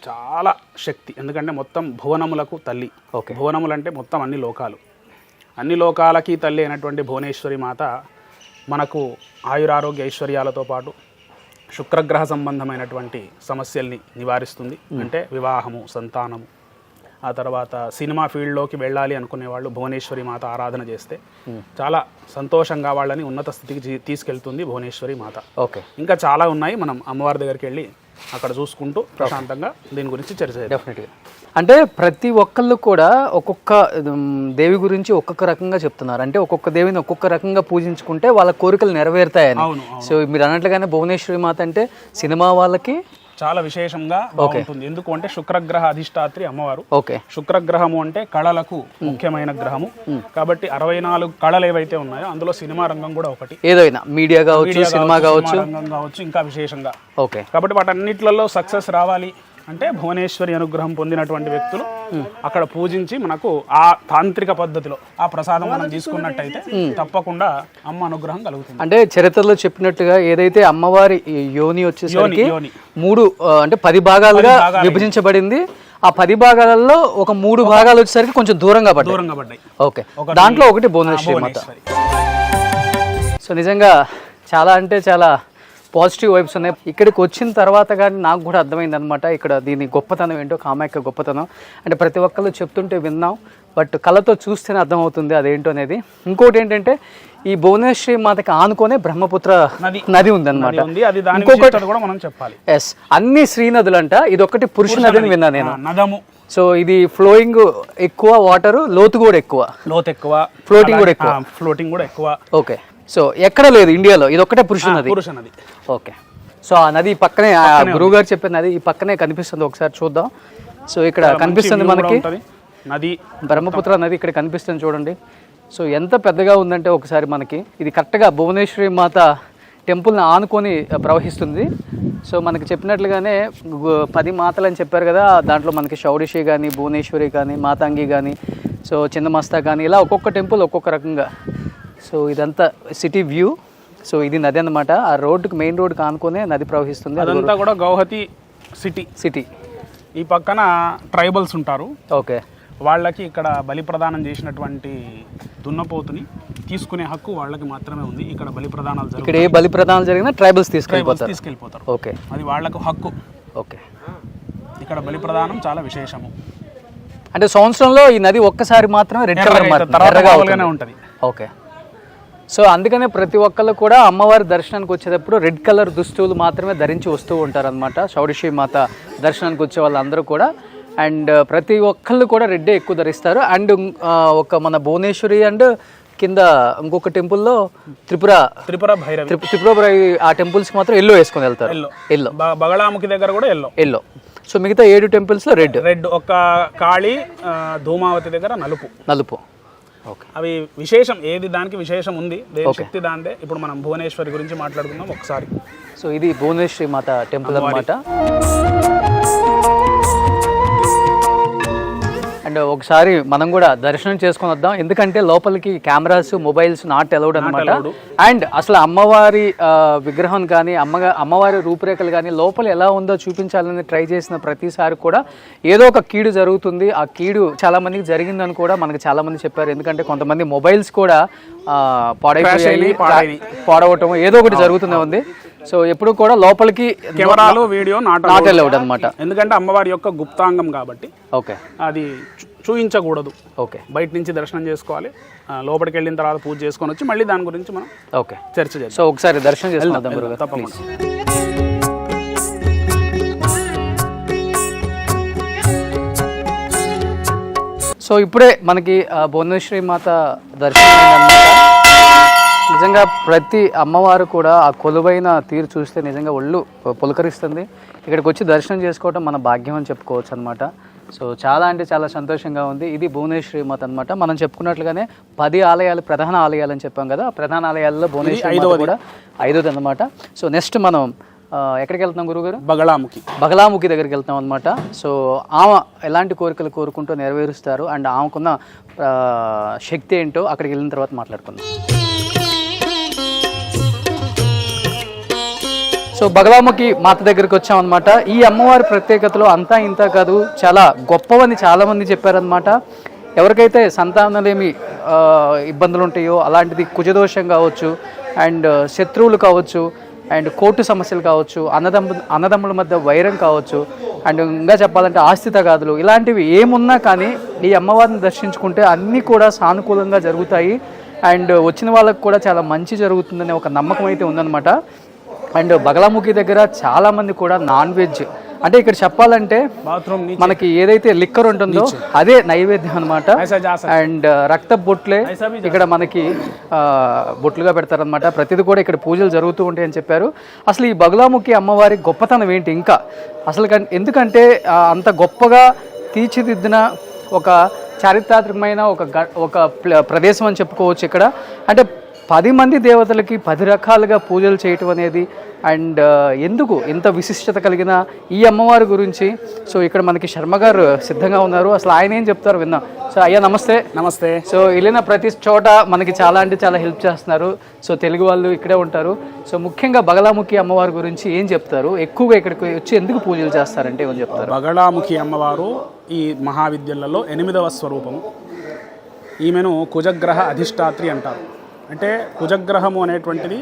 [SPEAKER 3] చాలా శక్తి, ఎందుకంటే మొత్తం భువనములకు తల్లి.
[SPEAKER 2] ఓకే.
[SPEAKER 3] భువనములు అంటే మొత్తం అన్ని లోకాలకి తల్లి అయినటువంటి భువనేశ్వరి మాత మనకు ఆయురారోగ్య ఐశ్వర్యాలతో పాటు శుక్రగ్రహ సంబంధమైనటువంటి సమస్యల్ని నివారిస్తుంది. అంటే వివాహము, సంతానము, ఆ తర్వాత సినిమా ఫీల్డ్లోకి వెళ్ళాలి అనుకునే వాళ్ళు భువనేశ్వరి మాత ఆరాధన చేస్తే చాలా సంతోషంగా వాళ్ళని ఉన్నత స్థితికి తీసుకెళ్తుంది భువనేశ్వరి మాత.
[SPEAKER 2] ఓకే.
[SPEAKER 3] ఇంకా చాలా ఉన్నాయి, మనం అమ్మవారి దగ్గరికి వెళ్ళి అక్కడ చూసుకుంటూ ప్రశాంతంగా దీని గురించి చర్చ చేద్దాం.
[SPEAKER 2] డెఫినెట్గా. అంటే ప్రతి ఒక్కళ్ళు కూడా ఒక్కొక్క దేవి గురించి ఒక్కొక్క రకంగా చెప్తున్నారు. అంటే ఒక్కొక్క దేవిని ఒక్కొక్క రకంగా పూజించుకుంటే వాళ్ళ కోరికలు నెరవేరుతాయని. సో మీరు అన్నట్లుగానే భువనేశ్వరి మాత అంటే సినిమా వాళ్ళకి
[SPEAKER 3] చాలా విశేషంగా బాగుంటుంది. ఎందుకు అంటే శుక్రగ్రహ అధిష్టాత్రి అమ్మవారు.
[SPEAKER 2] ఓకే.
[SPEAKER 3] శుక్రగ్రహము అంటే కళలకు ముఖ్యమైన గ్రహము కాబట్టి 64 కళలు ఏవైతే ఉన్నాయో అందులో సినిమా రంగం కూడా ఒకటి.
[SPEAKER 2] ఏదైనా మీడియా కావచ్చు, సినిమా కావచ్చు,
[SPEAKER 3] ఇంకా విశేషంగా.
[SPEAKER 2] ఓకే.
[SPEAKER 3] కాబట్టి వాటన్నిటిలలో సక్సెస్ రావాలి అంటే భువనేశ్వరి అనుగ్రహం పొందినటువంటి వ్యక్తులు అక్కడ పూజించి మనకు ఆ తాంత్రిక పద్ధతిలో ఆ ప్రసాదం మనం తీసుకున్నట్టయితే తప్పకుండా అమ్మ అనుగ్రహం కలుగుతుంది.
[SPEAKER 2] అంటే చరిత్రలో చెప్పినట్టుగా ఏదైతే అమ్మవారి యోని వచ్చేసరికి 3 అంటే 10 భాగాలుగా విభజించబడింది. ఆ 10 భాగాలలో ఒక 3 భాగాలు వచ్చేసరికి కొంచెం దూరంగా పడ్డాయి. ఓకే. దాంట్లో ఒకటి భువనేశ్వరి మాత. సో నిజంగా చాలా అంటే చాలా పాజిటివ్ వైబ్స్ ఉన్నాయి. ఇక్కడికి వచ్చిన తర్వాత కానీ నాకు కూడా అర్థమైంది అనమాట ఇక్కడ దీని గొప్పతనం ఏంటో, కామాఖ్య గొప్పతనం. అంటే ప్రతి ఒక్కళ్ళు చెప్తుంటే విన్నాం, బట్ కళ్ళతో చూస్తేనే అర్థమవుతుంది అదేంటో అనేది. ఇంకోటి ఏంటంటే ఈ భువనేశ్వరి మాతకి ఆనుకోనే బ్రహ్మపుత్ర నది ఉందన్నమాట. ఎస్, అన్ని శ్రీ నదులంట, ఇది ఒకటి పురుష నది అని విన్నా నేను. సో ఇది ఫ్లోయింగ్ ఎక్కువ, వాటర్ లోతు కూడా ఎక్కువ, ఫ్లోటింగ్ కూడా ఎక్కువ. ఓకే. సో ఎక్కడ లేదు ఇండియాలో, ఇది ఒక్కటే పురుష నది. ఓకే. సో ఆ నది పక్కనే, గురువు గారు చెప్పిన నది ఈ పక్కనే కనిపిస్తుంది. ఒకసారి చూద్దాం. సో ఇక్కడ కనిపిస్తుంది మనకి
[SPEAKER 3] నది,
[SPEAKER 2] బ్రహ్మపుత్ర నది ఇక్కడ కనిపిస్తుంది చూడండి. సో ఎంత పెద్దగా ఉందంటే ఒకసారి మనకి ఇది కరెక్ట్గా భువనేశ్వరి మాత టెంపుల్ని ఆనుకొని ప్రవహిస్తుంది. సో మనకి చెప్పినట్లుగానే 10 మాతలు అని చెప్పారు కదా, దాంట్లో మనకి షౌడిషి కానీ, భువనేశ్వరి కానీ, మాతాంగి కానీ, సో చిన్నమస్తా కానీ, ఇలా ఒక్కొక్క టెంపుల్ ఒక్కొక్క రకంగా. సో ఇదంతా సిటీ వ్యూ. సో ఇది నది అన్నమాట. ఆ రోడ్డుకి, మెయిన్ రోడ్డుకి ఆనుకునే నది ప్రవహిస్తుంది.
[SPEAKER 3] అదంతా కూడా గౌహతి సిటీ. ఈ పక్కన ట్రైబల్స్ ఉంటారు.
[SPEAKER 2] ఓకే.
[SPEAKER 3] వాళ్ళకి ఇక్కడ బలి ప్రదానం చేసినటువంటి దున్నపోతుని తీసుకునే హక్కు వాళ్ళకి మాత్రమే ఉంది. ఇక్కడ బలి ప్రదానాలు
[SPEAKER 2] ఇక్కడ ఏ బలి ప్రదానాలు జరిగినా ట్రైబల్స్ తీసుకెళ్ళిపోతారు.
[SPEAKER 3] ఓకే. అది వాళ్ళకు హక్కు.
[SPEAKER 2] ఓకే.
[SPEAKER 3] ఇక్కడ బలి ప్రదానం చాలా విశేషము.
[SPEAKER 2] అంటే సంవత్సరంలో ఈ నది ఒక్కసారి మాత్రమే రెడ్ కలర్
[SPEAKER 3] ఉంటుంది.
[SPEAKER 2] ఓకే. సో అందుకనే ప్రతి ఒక్కళ్ళు కూడా అమ్మవారి దర్శనానికి వచ్చేటప్పుడు రెడ్ కలర్ దుస్తువులు మాత్రమే ధరించి వస్తూ ఉంటారు అనమాట. షౌడిషి మాత దర్శనానికి వచ్చే వాళ్ళందరూ కూడా. అండ్ ప్రతి ఒక్కళ్ళు కూడా రెడ్డే ఎక్కువ ధరిస్తారు. అండ్ ఒక మన భువనేశ్వరి అండ్ కింద ఇంకొక టెంపుల్లో త్రిపుర భైరవి ఆ టెంపుల్స్కి మాత్రం ఎల్లో వేసుకొని వెళ్తారు. ఎల్లో.
[SPEAKER 3] బగళాముఖి దగ్గర కూడా ఎల్లో.
[SPEAKER 2] సో మిగతా 7 టెంపుల్స్లో రెడ్.
[SPEAKER 3] ఒక కాళీ, ధూమావతి దగ్గర నలుపు. అవి విశేషం, ఏది దానికి విశేషం ఉంది, దేని శక్తి దాందే. ఇప్పుడు మనం భువనేశ్వరి గురించి మాట్లాడుకుందాం ఒకసారి.
[SPEAKER 2] సో ఇది భువనేశ్వరి మాత టెంపుల్ అన్నమాట. అండ్ ఒకసారి మనం కూడా దర్శనం చేసుకొని వద్దాం, ఎందుకంటే లోపలికి కెమెరాస్, మొబైల్స్ నాట్ అలౌడ్ అనమాట. అండ్ అసలు అమ్మవారి విగ్రహం కానీ, అమ్మవారి రూపురేఖలు కానీ లోపల ఎలా ఉందో చూపించాలని ట్రై చేసిన ప్రతిసారి కూడా ఏదో ఒక కీడు జరుగుతుంది. ఆ కీడు చాలా మందికి జరిగిందని కూడా మనకు చాలా మంది చెప్పారు. ఎందుకంటే కొంతమంది మొబైల్స్ కూడా పాడవటం ఏదో ఒకటి జరుగుతూనే ఉంది. సో ఎప్పుడు కూడా లోపలికి
[SPEAKER 3] కెమెరాలు, వీడియో నాట్
[SPEAKER 2] అలౌడ్ అనమాట.
[SPEAKER 3] ఎందుకంటే అమ్మవారి యొక్క గుప్తాంగం కాబట్టి
[SPEAKER 2] ఓకే,
[SPEAKER 3] అది చూయించకూడదు.
[SPEAKER 2] ఓకే,
[SPEAKER 3] బయట నుంచి దర్శనం చేసుకోవాలి. లోపలికి వెళ్ళిన తర్వాత పూజ చేసుకొని వచ్చి మళ్ళీ దాని గురించి మనం
[SPEAKER 2] ఓకే
[SPEAKER 3] చర్చ చేద్దాం.
[SPEAKER 2] సో ఒకసారి దర్శనం చేసుకుందాం.
[SPEAKER 3] తప్పకుండా.
[SPEAKER 2] సో ఇప్పుడే మనకి భువనేశ్వరి మాత దర్శనం అయిందన్నమాట. నిజంగా ప్రతి అమ్మవారు కూడా ఆ కొలువైన తీరు చూస్తే నిజంగా ఒళ్ళు పులకరిస్తుంది. ఇక్కడికి వచ్చి దర్శనం చేసుకోవడం మన భాగ్యం అని చెప్పుకోవచ్చు అనమాట. సో చాలా అంటే చాలా సంతోషంగా ఉంది. ఇది భువనేశ్వరి మాత అనమాట. మనం చెప్పుకున్నట్లుగానే 10 ఆలయాలు ప్రధాన ఆలయాలు అని చెప్పాం కదా. ప్రధాన ఆలయాల్లో భువనేశ్వరి మాత కూడా 5వ అనమాట. సో నెక్స్ట్ మనం ఎక్కడికి వెళ్తున్నాం గురుగారు? బగలాముఖి దగ్గరికి వెళ్తాం అనమాట. సో ఆమె ఎలాంటి కోరికలు కోరుకుంటూ నెరవేరుస్తారు అండ్ ఆమెకున్న శక్తి ఏంటో అక్కడికి వెళ్ళిన తర్వాత మాట్లాడుకుందాం. సో బగలాముఖి మాత దగ్గరికి వచ్చాం అనమాట. ఈ అమ్మవారి ప్రత్యేకతలో అంతా ఇంత కాదు, చాలా గొప్పవని చాలామంది చెప్పారనమాట. ఎవరికైతే సంతానలేమి ఇబ్బందులు ఉంటాయో అలాంటిది కుజదోషం కావచ్చు, అండ్ శత్రువులు కావచ్చు, అండ్ కోర్టు సమస్యలు కావచ్చు, అన్నదమ్ముల మధ్య వైరం కావచ్చు, అండ్ ఇంకా చెప్పాలంటే ఆస్తి తగాదులు, ఇలాంటివి ఏమున్నా కానీ ఈ అమ్మవారిని దర్శించుకుంటే అన్నీ కూడా సానుకూలంగా జరుగుతాయి. అండ్ వచ్చిన వాళ్ళకు కూడా చాలా మంచి జరుగుతుందనే ఒక నమ్మకం అయితే ఉందన్నమాట. అండ్ బగలాముఖి దగ్గర చాలామంది కూడా నాన్ వెజ్, అంటే ఇక్కడ చెప్పాలంటే మనకి ఏదైతే లిక్కర్ ఉంటుందో అదే నైవేద్యం అనమాట. అండ్ రక్త బొట్లే ఇక్కడ మనకి బొట్లుగా పెడతారనమాట. ప్రతిదీ కూడా ఇక్కడ పూజలు జరుగుతూ ఉంటాయని చెప్పారు. అసలు ఈ బగలాముఖి అమ్మవారి గొప్పతనం ఏంటి, ఇంకా అసలు ఎందుకంటే అంత గొప్పగా తీర్చిదిద్దిన ఒక చారిత్రాత్మకమైన ఒక ప్రదేశం అని చెప్పుకోవచ్చు. ఇక్కడ అంటే 10 మంది దేవతలకి 10 రకాలుగా పూజలు చేయటం అనేది, అండ్ ఎందుకు ఇంత విశిష్టత కలిగిన ఈ అమ్మవారి గురించి సో ఇక్కడ మనకి శర్మ గారు సిద్ధంగా ఉన్నారు. అసలు ఆయన ఏం చెప్తారు విందాం. సో అయ్యా నమస్తే. సో వెళ్ళిన ప్రతి చోట మనకి చాలా అంటే చాలా హెల్ప్ చేస్తున్నారు. సో తెలుగు వాళ్ళు ఇక్కడే ఉంటారు. సో ముఖ్యంగా బగలాముఖి అమ్మవారి గురించి ఏం చెప్తారు, ఎక్కువగా ఇక్కడికి వచ్చి ఎందుకు పూజలు చేస్తారంటే ఏమని చెప్తారు?
[SPEAKER 5] బగలాముఖి అమ్మవారు ఈ మహావిద్యలలో 8వ స్వరూపము. ఈమెను కుజగ్రహ అధిష్టాత్రి అంటారు. అంటే కుజగ్రహము అనేటువంటిది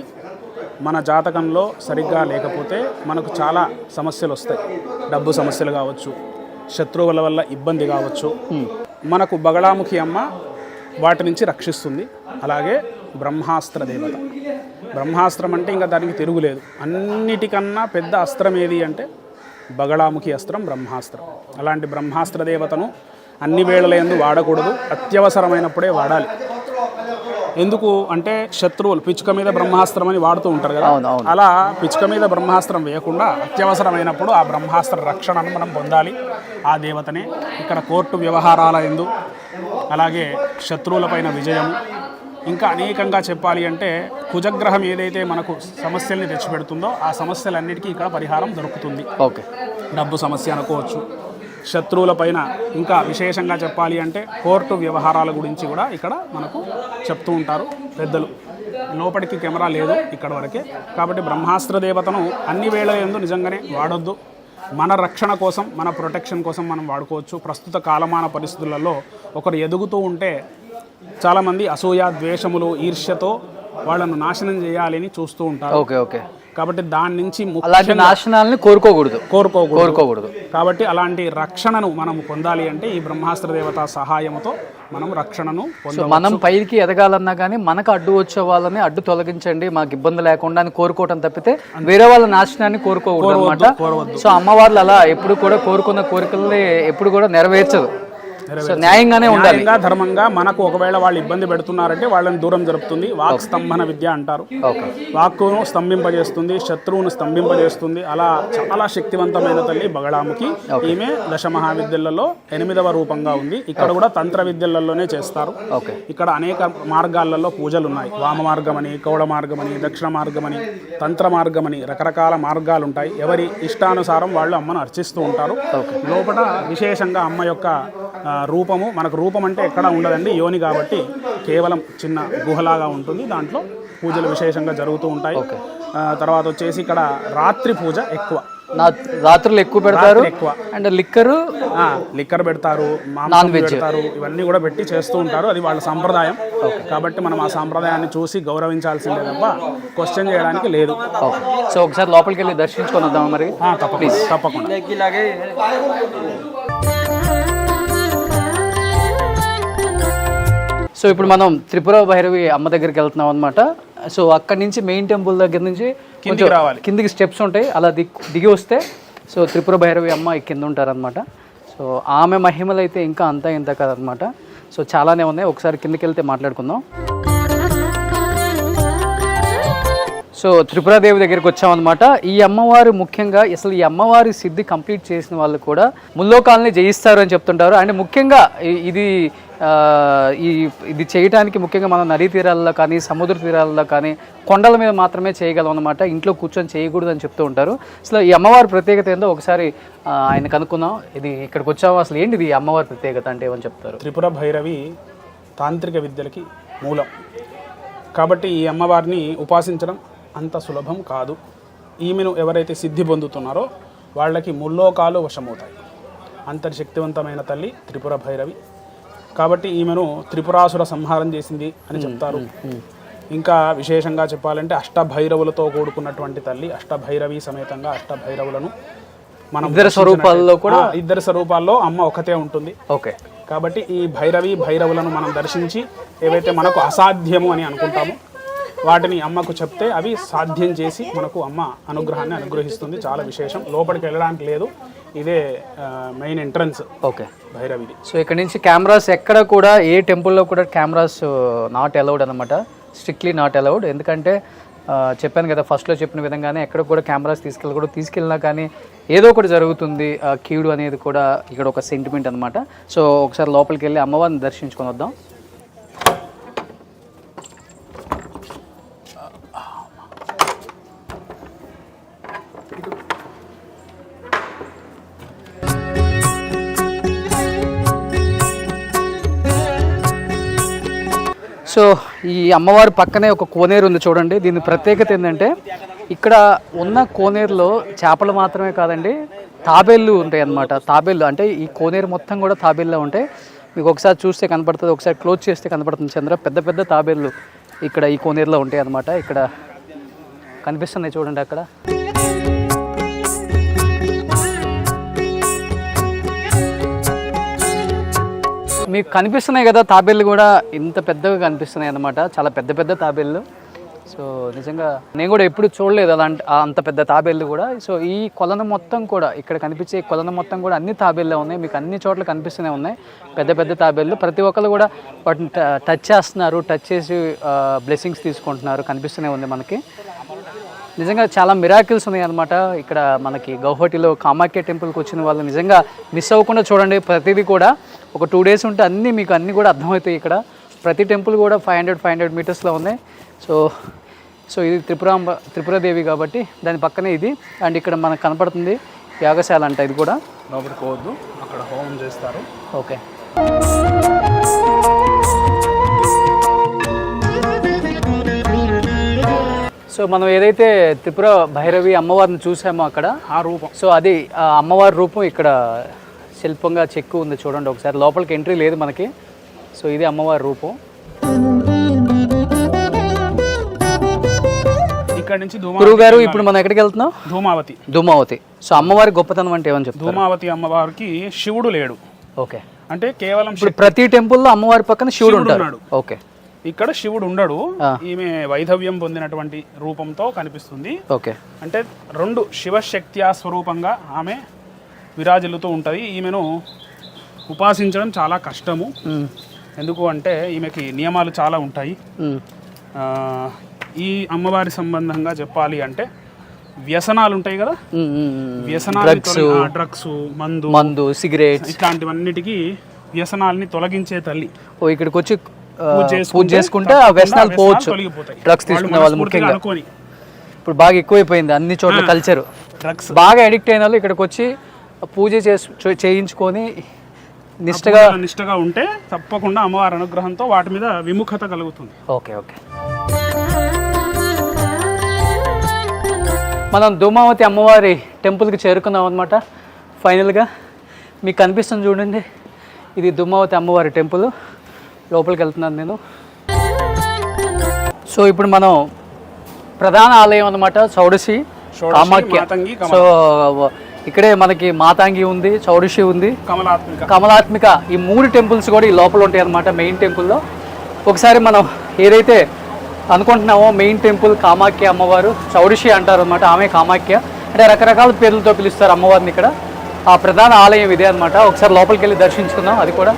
[SPEAKER 5] మన జాతకంలో సరిగ్గా లేకపోతే మనకు చాలా సమస్యలు వస్తాయి. డబ్బు సమస్యలు కావచ్చు, శత్రువుల వల్ల ఇబ్బంది కావచ్చు. మనకు బగలాముఖి అమ్మ వాటి నుంచి రక్షిస్తుంది. అలాగే బ్రహ్మాస్త్ర దేవత. బ్రహ్మాస్త్రం అంటే ఇంకా దానికి తిరుగులేదు. అన్నిటికన్నా పెద్ద అస్త్రం ఏది అంటే బగలాముఖి అస్త్రం, బ్రహ్మాస్త్రం. అలాంటి బ్రహ్మాస్త్ర దేవతను అన్ని వేళలందు వాడకూడదు, అత్యవసరమైనప్పుడే వాడాలి. ఎందుకు అంటే శత్రువులు పిచ్చుక మీద బ్రహ్మాస్త్రం అని వాడుతూ ఉంటారు కదా, అలా పిచ్చుక మీద బ్రహ్మాస్త్రం వేయకుండా అత్యవసరమైనప్పుడు ఆ బ్రహ్మాస్త్ర రక్షణను మనం పొందాలి. ఆ దేవతనే ఇక్కడ కోర్టు వ్యవహారాల యందు, అలాగే శత్రువులపైన విజయం, ఇంకా అనేకంగా చెప్పాలి అంటే కుజగ్రహం ఏదైతే మనకు సమస్యల్ని తెచ్చిపెడుతుందో ఆ సమస్యలన్నిటికీ ఇక్కడ పరిహారం దొరుకుతుంది.
[SPEAKER 2] ఓకే,
[SPEAKER 5] డబ్బు సమస్య అనుకోవచ్చు, శత్రువుల పైన ఇంకా విశేషంగా చెప్పాలి అంటే కోర్టు వ్యవహారాల గురించి కూడా ఇక్కడ మనకు చెప్తూ ఉంటారు పెద్దలు. లోపలికి కెమెరా లేదు ఇక్కడ వరకే, కాబట్టి బ్రహ్మాస్త్ర దేవతను అన్ని వేళలందు నిజంగానే వాడొద్దు. మన రక్షణ కోసం, మన ప్రొటెక్షన్ కోసం మనం వాడుకోవచ్చు. ప్రస్తుత కాలమాన పరిస్థితులలో ఒకరు ఎదుగుతూ ఉంటే చాలామంది అసూయ, ద్వేషములు, ఈర్ష్యతో వాళ్ళను నాశనం చేయాలని చూస్తూ ఉంటారు.
[SPEAKER 2] ఓకే.
[SPEAKER 5] కాబట్టి దాని నుంచి
[SPEAKER 2] అలాంటి నాశనాలను కోరుకోకూడదు.
[SPEAKER 5] కాబట్టి అలాంటి రక్షణను మనం పొందాలి అంటే ఈ బ్రహ్మాస్త్ర దేవత సహాయంతో మనం రక్షణను పొందవచ్చు.
[SPEAKER 2] మనం పైకి ఎదగాలన్నా కానీ మనకు అడ్డు వచ్చే వాళ్ళని అడ్డు తొలగించండి, మాకు ఇబ్బంది లేకుండా అని కోరుకోవటం తప్పితే వేరే వాళ్ళ నాశనాన్ని కోరుకోకూడదు అనమాట. సో అమ్మవార్లు అలా ఎప్పుడు కూడా కోరుకున్న కోరికల్ని ఎప్పుడు కూడా నెరవేర్చదు. న్యాయంగానే ఉండాలి,
[SPEAKER 5] ధర్మంగా. మనకు ఒకవేళ వాళ్ళు ఇబ్బంది పెడుతున్నారంటే వాళ్ళని దూరం జరుపుతుంది. వాక్ స్తంభన విద్య అంటారు. వాక్కును స్తంభింపజేస్తుంది, శత్రువును స్తంభింపజేస్తుంది. అలా చాలా శక్తివంతమైన తల్లి బగలాముఖి. ఈమె దశమహావిద్యలలో 8వ రూపంగా ఉంది. ఇక్కడ కూడా తంత్ర విద్యలలోనే చేస్తారు. ఇక్కడ అనేక మార్గాలలో పూజలు ఉన్నాయి. వామ మార్గమని, కౌళ మార్గమని, దక్షిణ మార్గమని, తంత్ర మార్గమని రకరకాల మార్గాలు ఉంటాయి. ఎవరి ఇష్టానుసారం వాళ్ళు అమ్మను అర్చిస్తూ ఉంటారు. లోపల విశేషంగా అమ్మ యొక్క రూపము, మనకు రూపం అంటే ఎక్కడా ఉండదండి, యోని కాబట్టి కేవలం చిన్న గుహలాగా ఉంటుంది. దాంట్లో పూజలు విశేషంగా జరుగుతూ ఉంటాయి. తర్వాత వచ్చేసి ఇక్కడ రాత్రి పూజ ఎక్కువ,
[SPEAKER 2] రాత్రులు ఎక్కువ పెడతారు. అండ్
[SPEAKER 5] లిక్కర్ పెడతారు, నాన్ వెజ్ పెడతారు, ఇవన్నీ కూడా పెట్టి చేస్తూ ఉంటారు. అది వాళ్ళ సంప్రదాయం. కాబట్టి మనం ఆ సంప్రదాయాన్ని చూసి గౌరవించాల్సిందే తప్ప క్వశ్చన్ చేయడానికి లేదు.
[SPEAKER 2] సో ఒకసారి లోపలికి వెళ్ళి దర్శించుకొని వద్దాం మరి.
[SPEAKER 5] తప్పకుండా.
[SPEAKER 2] సో ఇప్పుడు మనం త్రిపుర భైరవి అమ్మ దగ్గరికి వెళ్తున్నాం అనమాట. సో అక్కడి నుంచి మెయిన్ టెంపుల్ దగ్గర నుంచి కిందికి స్టెప్స్ ఉంటాయి, అలా దిగి వస్తే సో త్రిపుర భైరవి అమ్మ కింద ఉంటారనమాట. సో సో ఆమె మహిమలు అయితే ఇంకా అంతా ఇంత కాదనమాట. సో చాలానే ఉన్నాయి, ఒకసారి కిందకి వెళ్తే మాట్లాడుకుందాం. సో త్రిపురాదేవి దగ్గరికి వచ్చామన్నమాట. ఈ అమ్మవారు ముఖ్యంగా అసలు ఈ అమ్మవారి సిద్ధి కంప్లీట్ చేసిన వాళ్ళు కూడా ముల్లోకాలని జయిస్తారు అని చెప్తుంటారు. అండ్ ముఖ్యంగా ఇది చేయడానికి ముఖ్యంగా మనం నదీ తీరాల్లో కానీ సముద్ర తీరాల్లో కానీ కొండల మీద మాత్రమే చేయగలం అనమాట. ఇంట్లో కూర్చొని చేయకూడదు అని చెప్తూ ఉంటారు. అసలు ఈ అమ్మవారి ప్రత్యేకత ఏందో ఒకసారి ఆయన కనుక్కుందాం. ఇది ఇక్కడికి వచ్చాము, అసలు ఏంటిది ఈ అమ్మవారి ప్రత్యేకత అంటే ఏమని చెప్తారు?
[SPEAKER 5] త్రిపుర భైరవి తాంత్రిక విద్యలకి మూలం కాబట్టి ఈ అమ్మవారిని ఉపాసించడం అంత సులభం కాదు. ఈమెను ఎవరైతే సిద్ధి పొందుతున్నారో వాళ్ళకి ముల్లోకాలు వశమవుతాయి. అంతర్శక్తివంతమైన తల్లి త్రిపుర భైరవి కాబట్టి ఈమెను త్రిపురాసుర సంహారం చేసింది అని చెప్తారు. ఇంకా విశేషంగా చెప్పాలంటే అష్టభైరవులతో కూడుకున్నటువంటి తల్లి. అష్టభైరవి సమేతంగా అష్టభైరవులను మనం ఇద్దరు స్వరూపాల్లో అమ్మ ఒకతే ఉంటుంది.
[SPEAKER 2] ఓకే,
[SPEAKER 5] కాబట్టి ఈ భైరవులను మనం దర్శించి ఏవైతే మనకు అసాధ్యము అని అనుకుంటామో వాటిని అమ్మకు చెప్తే అవి సాధ్యం చేసి మనకు అమ్మ అనుగ్రహాన్ని అనుగ్రహిస్తుంది. చాలా విశేషం. లోపలికి వెళ్ళడానికి లేదు, ఇదే మెయిన్ ఎంట్రన్స్.
[SPEAKER 2] ఓకే,
[SPEAKER 5] భైరవిది.
[SPEAKER 2] సో ఇక్కడ నుంచి కెమెరాస్ ఎక్కడ కూడా ఏ టెంపుల్లో కూడా కెమెరాస్ నాట్ అలౌడ్ అనమాట, స్ట్రిక్ట్లీ నాట్ అలౌడ్. ఎందుకంటే చెప్పాను కదా ఫస్ట్లో చెప్పిన విధంగానే ఎక్కడ కూడా కెమెరాస్ తీసుకెళ్ళినా కానీ ఏదో ఒకటి జరుగుతుంది. కీడు అనేది కూడా ఇక్కడ ఒక సెంటిమెంట్ అనమాట. సో ఒకసారి లోపలికి వెళ్ళి అమ్మవారిని దర్శించుకొని వద్దాం. సో ఈ అమ్మవారి పక్కనే ఒక కోనేరు ఉంది చూడండి. దీని ప్రత్యేకత ఏంటంటే ఇక్కడ ఉన్న కోనేరులో చేపలు మాత్రమే కాదండి, తాబేళ్ళు ఉంటాయి అన్నమాట. తాబేళ్ళు అంటే ఈ కోనేరు మొత్తం కూడా తాబేళ్ళే ఉంటాయి. మీకు ఒకసారి చూస్తే కనపడుతుంది, ఒకసారి క్లోజ్ చేస్తే కనపడుతుంది చంద్ర. పెద్ద పెద్ద తాబేళ్ళు ఇక్కడ ఈ కోనేరులో ఉంటాయి అన్నమాట. ఇక్కడ కనిపిస్తున్నాయి చూడండి అక్కడ. మీకు కనిపిస్తున్నాయి కదా తాబేళ్ళు కూడా, ఇంత పెద్దగా కనిపిస్తున్నాయి అన్నమాట. చాలా పెద్ద పెద్ద తాబేళ్ళు. సో నిజంగా నేను కూడా ఎప్పుడు చూడలేదు అంత పెద్ద తాబేళ్ళు కూడా. సో ఈ కొలను మొత్తం కూడా ఇక్కడ కనిపించే కొలను మొత్తం కూడా అన్ని తాబేళ్ళే ఉన్నాయి. మీకు అన్ని చోట్ల కనిపిస్తూనే ఉన్నాయి పెద్ద పెద్ద తాబేళ్ళు. ప్రతి ఒక్కరు కూడా వాటిని టచ్ చేస్తున్నారు, టచ్ చేసి బ్లెస్సింగ్స్ తీసుకుంటున్నారు. కనిపిస్తూనే ఉంది మనకి. నిజంగా చాలా మిరాకిల్స్ ఉన్నాయి అనమాట. ఇక్కడ మనకి గౌహటిలో కామాఖ్య టెంపుల్కి వచ్చిన వాళ్ళు నిజంగా మిస్ అవ్వకుండా చూడండి. ప్రతిదీ కూడా ఒక 2 days ఉంటే మీకు అన్నీ కూడా అర్థమవుతాయి. ఇక్కడ ప్రతి టెంపుల్ కూడా 500 మీటర్స్లో ఉన్నాయి. సో ఇది త్రిపురాదేవి కాబట్టి దాని పక్కనే ఇది. అండ్ ఇక్కడ మనకు కనపడుతుంది యాగశాల అంట. ఇది కూడా
[SPEAKER 5] లోపలికి పోవద్దు, అక్కడ హోమం చేస్తారు.
[SPEAKER 2] ఓకే, సో మనం ఏదైతే త్రిపుర భైరవి అమ్మవారిని చూసామో అక్కడ
[SPEAKER 5] ఆ రూపం,
[SPEAKER 2] సో అది అమ్మవారి రూపం ఇక్కడ శిల్పంగా చెక్కు ఉంది చూడండి. ఒకసారి లోపలికి ఎంట్రీ లేదు మనకి. సో ఇది అమ్మవారి రూపం.
[SPEAKER 5] ఇక్కడ నుంచి
[SPEAKER 2] గురువు గారు ఇప్పుడు మనం ఎక్కడికి వెళ్తున్నాం? ధూమావతి. సో అమ్మవారి గొప్పతనం అంటే ఏమని చెప్తారు?
[SPEAKER 5] ధూమావతి అమ్మవారికి శివుడు లేడు.
[SPEAKER 2] ఓకే,
[SPEAKER 5] అంటే కేవలం
[SPEAKER 2] ప్రతి టెంపుల్లో అమ్మవారి పక్కన శివుడు ఉంటాడు. ఓకే,
[SPEAKER 5] ఇక్కడ శివుడు ఉండడు. ఈమె వైధవ్యం పొందినటువంటి రూపంతో కనిపిస్తుంది.
[SPEAKER 2] ఓకే,
[SPEAKER 5] అంటే 2 శివశక్త్యా స్వరూపంగా ఆమె విరాజిల్లుతూ ఉంటుంది. ఈమెను ఉపాసించడం చాలా కష్టము. ఎందుకు అంటే ఈమెకి నియమాలు చాలా ఉంటాయి. ఈ అమ్మవారి సంబంధంగా చెప్పాలి అంటే వ్యసనాలు ఉంటాయి కదా, డ్రగ్స్, మందు, సిగరెట్స్ ఇట్లాంటివన్నిటికీ వ్యసనాలని తొలగించే తల్లి.
[SPEAKER 2] ఇక్కడికి వచ్చి పూజ చేసుకుంటే ఆ వ్యసనాలు పోవచ్చు. డ్రగ్స్ తీసుకునే వాళ్ళు ముఖ్యంగా ఇప్పుడు బాగా ఎక్కువైపోయింది అన్ని చోట్ల కల్చర్. డ్రగ్స్ బాగా అడిక్ట్ అయిన వాళ్ళు ఇక్కడికి వచ్చి పూజ చేయించుకొని
[SPEAKER 5] నిష్టగా ఉంటే తప్పకుండా అమ్మవారి అనుగ్రహంతో వాటి మీద విముఖత కలుగుతుంది.
[SPEAKER 2] ఓకే, మనం ధూమావతి అమ్మవారి టెంపుల్కి చేరుకున్నాం అనమాట. ఫైనల్గా మీకు కనిపిస్తుంది చూడండి, ఇది ధూమావతి అమ్మవారి టెంపుల్. లోపలికి వెళ్తున్నాను నేను. సో ఇప్పుడు మనం ప్రధాన ఆలయం అనమాట, చౌడసి కామాఖ్య. సో ఇక్కడే మనకి మాతాంగి ఉంది, చౌడసి ఉంది, కమలాత్మిక. ఈ 3 టెంపుల్స్ కూడా ఈ లోపల ఉంటాయి అనమాట మెయిన్ టెంపుల్లో. ఒకసారి మనం ఏదైతే అనుకుంటున్నామో మెయిన్ టెంపుల్ కామాఖ్య అమ్మవారు, చౌడసి అంటారు అనమాట, ఆమె కామాఖ్య. అంటే రకరకాల పేర్లతో పిలుస్తారు అమ్మవారిని ఇక్కడ. ఆ ప్రధాన ఆలయం ఇదే అనమాట. ఒకసారి లోపలికి వెళ్ళి దర్శించుకుందాం అది కూడా.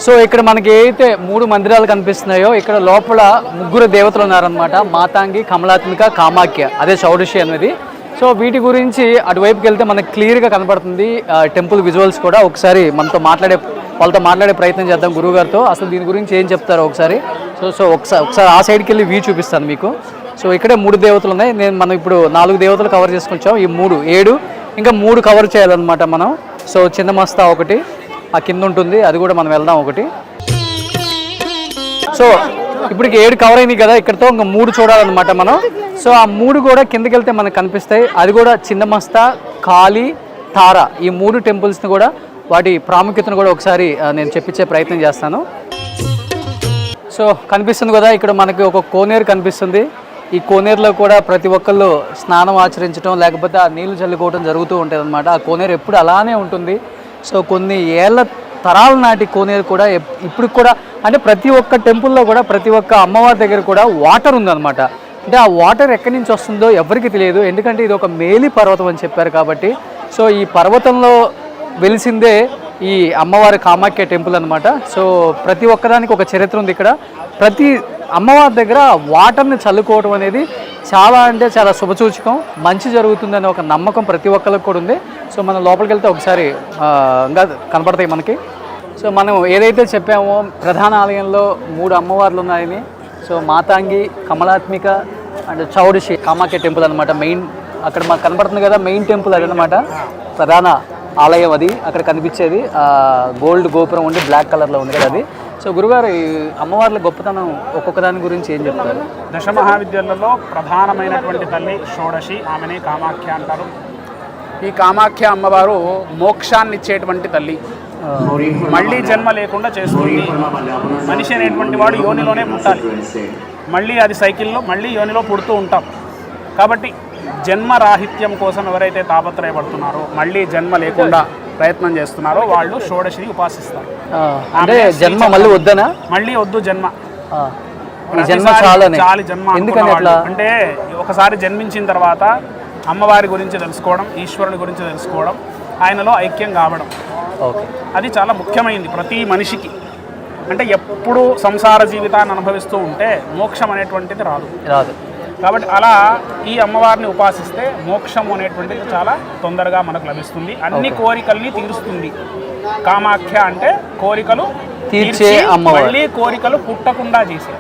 [SPEAKER 2] సో ఇక్కడ మనకి ఏదైతే 3 మందిరాలు కనిపిస్తున్నాయో ఇక్కడ లోపల 3 దేవతలు ఉన్నారనమాట. మాతాంగి, కమలాత్మిక, కామాఖ్య, అదే షోడశి అనేది. సో వీటి గురించి అటువైపుకి వెళ్తే మనకు క్లియర్గా కనపడుతుంది టెంపుల్ విజువల్స్ కూడా. ఒకసారి వాళ్ళతో మాట్లాడే ప్రయత్నం చేద్దాం గురువుగారితో. అసలు దీని గురించి ఏం చెప్తారో ఒకసారి. సో ఒకసారి ఆ సైడ్కి వెళ్ళి వ్యూ చూపిస్తాను మీకు. సో ఇక్కడే 3 దేవతలు ఉన్నాయి. మనం ఇప్పుడు 4 దేవతలు కవర్ చేసుకొచ్చాం. ఈ 3 7 ఇంకా 3 కవర్ చేయాలన్నమాట మనం. సో చిన్న మస్తా ఒకటి ఆ కింద ఉంటుంది, అది కూడా మనం వెళ్దాం ఒకటి. సో ఇప్పటికి 7 కవర్ అయినాయి కదా, ఇక్కడతో ఇంకా 3 చూడాలన్నమాట మనం. సో ఆ 3 కూడా కిందకి వెళ్తే మనకు కనిపిస్తాయి. అది కూడా చిన్న మస్తా, కాళీ, తార, ఈ 3 టెంపుల్స్ని కూడా వాటి ప్రాముఖ్యతను కూడా ఒకసారి నేను చెప్పించే ప్రయత్నం చేస్తాను. సో కనిపిస్తుంది కదా ఇక్కడ మనకి ఒక కోనేరు కనిపిస్తుంది. ఈ కోనేరులో కూడా ప్రతి ఒక్కళ్ళు స్నానం ఆచరించడం లేకపోతే ఆ నీళ్లు చల్లుకోవడం జరుగుతూ ఉంటుంది అనమాట. ఆ కోనేరు ఎప్పుడు అలానే ఉంటుంది. సో కొన్ని ఏళ్ళ తరాల నాటి కోనేరు కూడా ఇప్పుడు కూడా, అంటే ప్రతి ఒక్క టెంపుల్లో కూడా ప్రతి ఒక్క అమ్మవారి దగ్గర కూడా వాటర్ ఉందన్నమాట. అంటే ఆ వాటర్ ఎక్కడి నుంచి వస్తుందో ఎవరికి తెలియదు, ఎందుకంటే ఇది ఒక మేలి పర్వతం అని చెప్పారు కాబట్టి. సో ఈ పర్వతంలో వెలిసిందే ఈ అమ్మవారి కామాఖ్య టెంపుల్ అనమాట. సో ప్రతి ఒక్కదానికి ఒక చరిత్ర ఉంది ఇక్కడ. ప్రతి అమ్మవారి దగ్గర వాటర్ని చల్లుకోవడం అనేది చాలా అంటే చాలా శుభసూచకం, మంచి జరుగుతుందనే ఒక నమ్మకం ప్రతి ఒక్కరికి కూడా ఉంది. సో మనం లోపలికి వెళ్తే ఒకసారి ఇంకా కనపడతాయి మనకి. సో మనం ఏదైతే చెప్పామో ప్రధాన ఆలయంలో 3 అమ్మవార్లు ఉన్నాయని. So Matangi, Kamalatmika and Shodashi Kamakhya temple అనమాట. మెయిన్ అక్కడ మాకు కనపడుతుంది కదా మెయిన్ టెంపుల్ అదనమాట, ప్రధాన ఆలయం అది. అక్కడ కనిపించేది గోల్డ్ గోపురం ఉండి బ్లాక్ కలర్లో ఉంది కదా అది. సో గురుగారు ఈ అమ్మవార్ల గొప్పతనం ఒక్కొక్క దాని గురించి ఏం చెప్తారు?
[SPEAKER 5] దశమహావిద్యలలో ప్రధానమైనటువంటి తల్లి షోడశి, ఆమెనే కామాఖ్య అంటారు. ఈ కామాఖ్య అమ్మవారు మోక్షాన్ని ఇచ్చేటువంటి తల్లి, మళ్ళీ జన్మ లేకుండా చేస్తుంది. మనిషి అనేటువంటి వాడు యోనిలోనే పుట్టాలి, మళ్ళీ అది సైకిల్లో మళ్ళీ యోనిలో పుడుతూ ఉంటాం. కాబట్టి జన్మరాహిత్యం కోసం ఎవరైతే తాపత్రయపడుతున్నారో, మళ్ళీ జన్మ లేకుండా ప్రయత్నం చేస్తున్నారో వాళ్ళు షోడశిని ఉపాసిస్తారు.
[SPEAKER 2] అంటే జన్మ మళ్ళీ వద్దనా?
[SPEAKER 5] మళ్ళీ వద్దు జన్మ,
[SPEAKER 2] చాలు
[SPEAKER 5] జన్మ. అంటే ఒకసారి జన్మించిన తర్వాత అమ్మవారి గురించి తెలుసుకోవడం, ఈశ్వరుని గురించి తెలుసుకోవడం, ఆయనలో ఐక్యం కావడం, అది చాలా ముఖ్యమైనది ప్రతి మనిషికి. అంటే ఎప్పుడు సంసార జీవితాన్ని అనుభవిస్తూ ఉంటే మోక్షం అనేటువంటిది రాదు. కాబట్టి అలా ఈ అమ్మవారిని ఉపాసిస్తే మోక్షం అనేటువంటిది చాలా తొందరగా మనకు లభిస్తుంది. అన్ని కోరికల్ని తీరుస్తుంది. కామాఖ్య అంటే కోరికలు తీర్చే అమ్మవారు, మళ్ళీ కోరికలు పుట్టకుండా చేసే,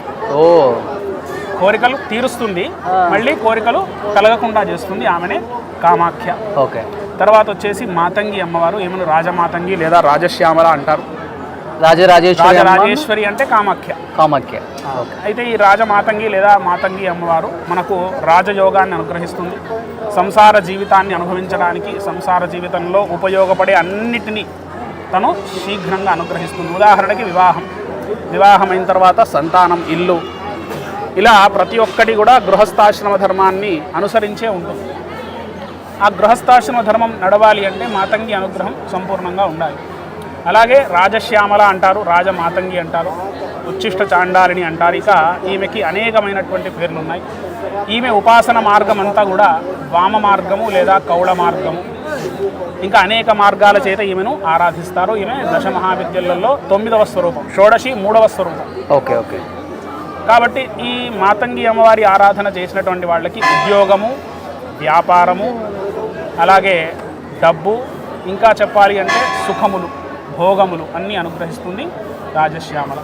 [SPEAKER 5] కోరికలు తీరుస్తుంది, మళ్ళీ కోరికలు కలగకుండా చేస్తుంది. ఆమెనే కామాఖ్య. తర్వాత వచ్చేసి మాతంగి అమ్మవారు, ఏమను రాజమాతంగి లేదా రాజశ్యామల అంటారు. రాజరాజేశ్వరి అంటే కామాఖ్య. అయితే ఈ రాజమాతంగి లేదా మాతంగి అమ్మవారు మనకు రాజయోగాన్ని అనుగ్రహిస్తుంది. సంసార జీవితాన్ని అనుభవించడానికి, సంసార జీవితంలో ఉపయోగపడే అన్నిటినీ తను శీఘ్రంగా అనుగ్రహిస్తుంది. ఉదాహరణకి వివాహమైన తర్వాత సంతానం, ఇల్లు, ఇలా ప్రతి ఒక్కటి కూడా గృహస్థాశ్రమ ధర్మాన్ని అనుసరించే ఉంటుంది. ఆ గృహస్థాశ్రమ ధర్మం నడవాలి అంటే మాతంగి అనుగ్రహం సంపూర్ణంగా ఉండాలి. అలాగే రాజశ్యామల అంటారు, రాజమాతంగి అంటారు, ఉచ్చిష్ట చాండాలిని అంటారు. ఇక ఈమెకి అనేకమైనటువంటి పేర్లు ఉన్నాయి. ఈమె ఉపాసన మార్గం అంతా కూడా వామ మార్గము లేదా కౌళ మార్గము, ఇంకా అనేక మార్గాల చేత ఈమెను ఆరాధిస్తారు. ఈమె దశమహావిద్యలలో 9వ స్వరూపం, షోడశి 3వ స్వరూపం. కాబట్టి ఈ మాతంగి అమ్మవారి ఆరాధన చేసినటువంటి వాళ్ళకి ఉద్యోగము, వ్యాపారము, అలాగే డబ్బు, ఇంకా చెప్పాలి అంటే సుఖములు, భోగములు అన్నీ అనుగ్రహిస్తుంది రాజశ్యామల.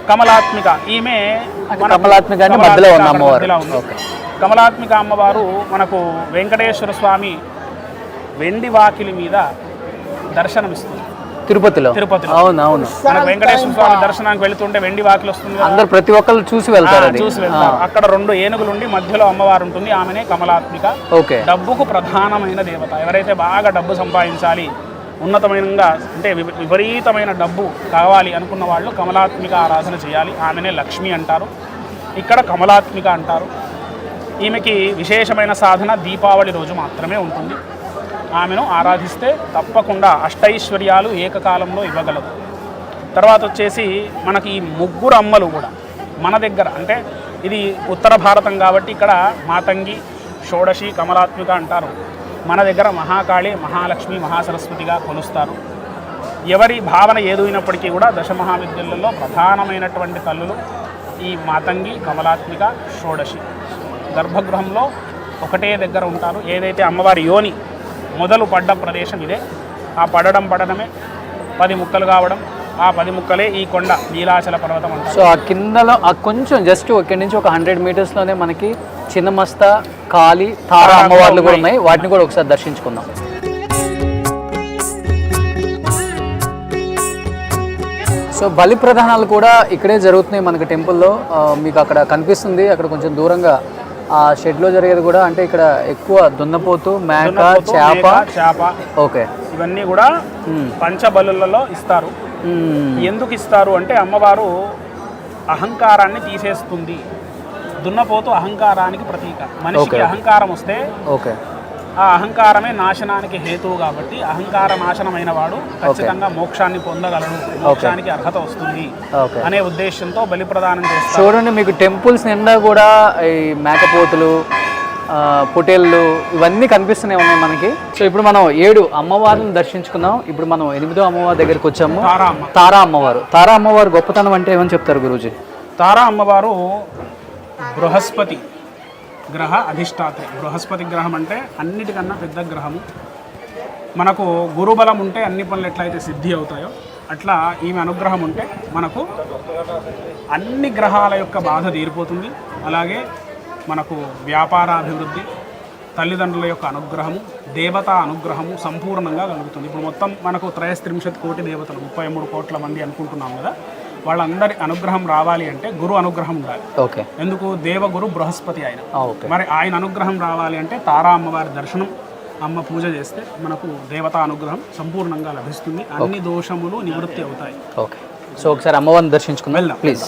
[SPEAKER 5] కమలాత్మిక, ఈమె కమలాత్మిక అమ్మవారు మనకు వెంకటేశ్వర స్వామి వెండి వాకిలి మీద దర్శనమిస్తుంది
[SPEAKER 2] తిరుపతిలో. అవునవును,
[SPEAKER 5] మనకు వెంకటేశ్వర స్వామి దర్శనానికి వెళుతుంటే వెండి వాకిలి వస్తుంది,
[SPEAKER 2] అందరు ప్రతి ఒక్కరు చూసి వెళ్తారు.
[SPEAKER 5] అక్కడ 2 ఏనుగులుండి మధ్యలో అమ్మవారు ఉంటుంది, ఆమెనే కమలాత్మిక. డబ్బుకు ప్రధానమైన దేవత. ఎవరైతే బాగా డబ్బు సంపాదించాలి, ఉన్నతమైనగా అంటే విపరీతమైన డబ్బు కావాలి అనుకున్న వాళ్ళు కమలాత్మిక ఆరాధన చేయాలి. ఆమెనే లక్ష్మి అంటారు, ఇక్కడ కమలాత్మిక అంటారు. ఈమెకి విశేషమైన సాధన దీపావళి రోజు మాత్రమే ఉంటుంది. ఆమెను ఆరాధిస్తే తప్పకుండా అష్టైశ్వర్యాలు ఏకకాలంలో ఇవ్వగలదు. తర్వాత వచ్చేసి మనకి ఈ 3 అమ్మలు కూడా మన దగ్గర, అంటే ఇది ఉత్తర భారతం కాబట్టి ఇక్కడ మాతంగి, షోడశి కమలాత్మిక అంటారు. మన దగ్గర మహాకాళి, మహాలక్ష్మి, మహాసరస్వతిగా కొలుస్తారు. ఎవరి భావన ఏదైనప్పటికీ కూడా దశమహావిద్యలలో ప్రధానమైనటువంటి తల్లులు ఈ మాతంగి, కమలాత్మిక, షోడశి. గర్భగృహంలో ఒకటే దగ్గర ఉంటారు. ఏదైతే అమ్మవారి యోని మొదలు పడ్డ ప్రదేశం ఇదే. ఆ పడడమే 10 ముక్కలు కావడం, ఆ 10 ముక్కలే ఈ కొండ నీలాచల పర్వతం అంటారు.
[SPEAKER 2] సో ఆ కిందలో ఆ కొంచెం జస్ట్ ఇక్కడి నుంచి ఒక 100 మీటర్స్లోనే మనకి చిన్నమస్త, కాళీ, తారా అమ్మవార్లు కూడా ఉన్నాయి. వాటిని కూడా ఒకసారి దర్శించుకుందాం. సో బలి ప్రధానాలు కూడా ఇక్కడే జరుగుతున్నాయి మనకి టెంపుల్లో. మీకు అక్కడ కనిపిస్తుంది, అక్కడ కొంచెం దూరంగా ఆ షెడ్లో జరిగేది కూడా. అంటే ఇక్కడ ఎక్కువ దున్నపోతు, మేక, చేప. ఓకే,
[SPEAKER 5] ఇవన్నీ కూడా పంచబలులలో ఇస్తారు. ఎందుకు ఇస్తారు అంటే అమ్మవారు అహంకారాన్ని తీసేస్తుంది. దున్నపోతు అహంకారానికి ప్రతీక. మనిషికి అహంకారం వస్తే ఆ అహంకారమే నాశనానికి హేతువు కాబట్టి అహంకార నాశనమైన వాడు ఖచ్చితంగా మోక్షాన్ని పొందగలడు, మోక్షానికి అర్హత వస్తుంది అనే ఉద్దేశంతో బలి ప్రదానం చేస్తారు.
[SPEAKER 2] చూడండి, మీకు టెంపుల్స్ నిండా కూడా ఈ మేకపోతులు, పొటేళ్ళు ఇవన్నీ కనిపిస్తూనే ఉన్నాయి మనకి. సో ఇప్పుడు మనం 7 అమ్మవారిని దర్శించుకున్నాం. ఇప్పుడు మనం 8వ అమ్మవారి దగ్గరికి వచ్చాము. తారా అమ్మవారు. తారా అమ్మవారు గొప్పతనం అంటే ఏమని చెప్తారు గురూజీ?
[SPEAKER 5] తారా అమ్మవారు బృహస్పతి గ్రహ అధిష్టాత్రి. బృహస్పతి గ్రహం అంటే అన్నిటికన్నా పెద్ద గ్రహము. మనకు గురుబలం ఉంటే అన్ని పనులు ఎట్లయితే సిద్ధి అవుతాయో అట్లా ఈమె అనుగ్రహం ఉంటే మనకు అన్ని గ్రహాల యొక్క బాధ తీరిపోతుంది. అలాగే మనకు వ్యాపారాభివృద్ధి, తల్లిదండ్రుల యొక్క అనుగ్రహము, దేవతా అనుగ్రహము సంపూర్ణంగా కలుగుతుంది. ఇప్పుడు మొత్తం మనకు 33 కోటి దేవతలు, 33 కోట్ల మంది అనుకుంటున్నాం కదా. వాళ్ళందరి అనుగ్రహం రావాలి అంటే గురు అనుగ్రహం ఉండాలి.
[SPEAKER 2] ఓకే.
[SPEAKER 5] ఎందుకు? దేవగురు బృహస్పతి ఆయన. మరి ఆయన అనుగ్రహం రావాలి అంటే తారా అమ్మవారి దర్శనం, అమ్మ పూజ చేస్తే మనకు దేవతా అనుగ్రహం సంపూర్ణంగా లభిస్తుంది. అన్ని దోషములు నివృత్తి అవుతాయి.
[SPEAKER 2] ఓకే. సో ఒకసారి అమ్మవారిని దర్శించుకుందాం ప్లీజ్.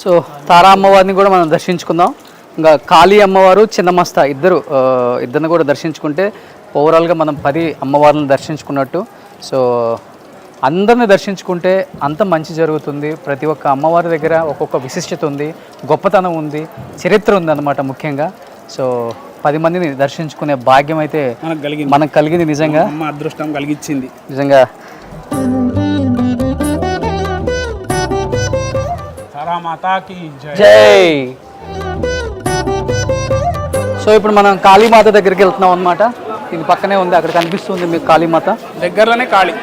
[SPEAKER 2] సో తారా అమ్మవారిని కూడా మనం దర్శించుకుందాం. ఇంకా కాళీ అమ్మవారు, చిన్నమస్త ఇద్దరిని కూడా దర్శించుకుంటే ఓవరాల్గా మనం 10 అమ్మవార్లను దర్శించుకున్నట్టు. సో అందరిని దర్శించుకుంటే అంత మంచి జరుగుతుంది. ప్రతి ఒక్క అమ్మవారి దగ్గర ఒక్కొక్క విశిష్టత ఉంది, గొప్పతనం ఉంది, చరిత్ర ఉంది అన్నమాట ముఖ్యంగా. సో 10 మందిని దర్శించుకునే భాగ్యం అయితే మనకు కలిగింది. నిజంగా
[SPEAKER 5] అమ్మ అదృష్టం కలిగించింది
[SPEAKER 2] నిజంగా. జై. సో ఇప్పుడు మనం కాళీమాత దగ్గరికి వెళ్తున్నాం అన్నమాట. ఇది పక్కనే ఉంది, అక్కడ కనిపిస్తుంది మీకు కాళీమాత
[SPEAKER 5] దగ్గరలోనే. కాళీ.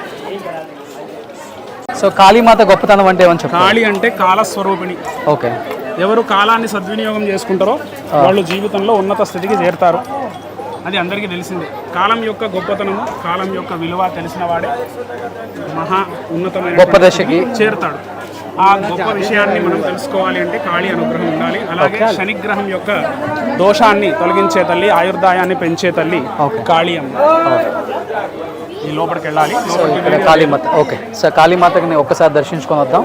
[SPEAKER 2] సో కాళీమాత గొప్పతనం అంటే ఏమని చెప్పాలి?
[SPEAKER 5] కాళీ అంటే కాలస్వరూపిణి.
[SPEAKER 2] ఓకే.
[SPEAKER 5] ఎవరు కాలాన్ని సద్వినియోగం చేసుకుంటారో వాళ్ళు జీవితంలో ఉన్నత స్థితికి చేరుతారు. అది అందరికీ తెలిసిందే. కాలం యొక్క గొప్పతనము, కాలం యొక్క విలువ తెలిసిన వాడే మహా ఉన్నతమైన
[SPEAKER 2] గొప్ప దశకి
[SPEAKER 5] చేరుతాడు. ఆ గొప్ప విషయాన్ని మనం తెలుసుకోవాలి అంటే కాళీ అనుగ్రహం ఉండాలి. అలాగే శనిగ్రహం యొక్క దోషాన్ని తొలగించే తల్లి, ఆయుర్దాయాన్ని పెంచే తల్లి కాళీ అమ్మ. ఈ లోపలికి వెళ్ళాలి.
[SPEAKER 2] కాళీమాత. ఓకే. సో కాళీమాతకి ఒక్కసారి దర్శించుకొని వద్దాం.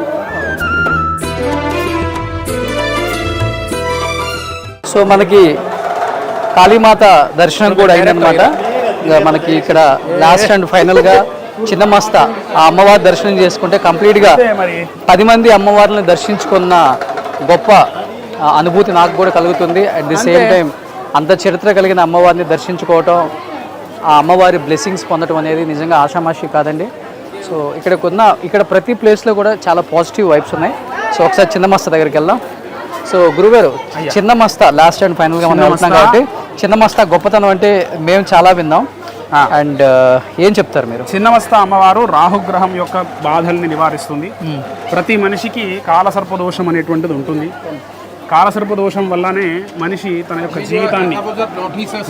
[SPEAKER 2] సో మనకి కాళీమాత దర్శనం కూడా అయిందనమాట. మనకి ఇక్కడ లాస్ట్ అండ్ ఫైనల్గా చిన్నమస్త ఆ అమ్మవారి దర్శనం చేసుకుంటే కంప్లీట్గా 10 మంది అమ్మవారిని దర్శించుకున్న గొప్ప అనుభూతి నాకు కూడా కలుగుతుంది. అట్ ది సేమ్ టైం అంత చరిత్ర కలిగిన అమ్మవారిని దర్శించుకోవటం, ఆ అమ్మవారి బ్లెస్సింగ్స్ పొందడం అనేది నిజంగా ఆషామాషి కాదండి. సో ఇక్కడ ప్రతి ప్లేస్లో కూడా చాలా పాజిటివ్ వైబ్స్ ఉన్నాయి. సో ఒకసారి చిన్నమస్త దగ్గరికి వెళ్దాం. సో గురుగారు, చిన్నమస్త లాస్ట్ అండ్ ఫైనల్గా మనం వెళ్తున్నాం కాబట్టి చిన్నమస్త గొప్పతనం అంటే మేము చాలా విన్నాం. అండ్ ఏం చెప్తారు మీరు?
[SPEAKER 5] చిన్నమస్త అమ్మవారు రాహుగ్రహం యొక్క బాధల్ని నివారిస్తుంది. ప్రతి మనిషికి కాలసర్పదోషం అనేటువంటిది ఉంటుంది. కాలసర్పదోషం వల్లనే మనిషి తన యొక్క జీవితాన్ని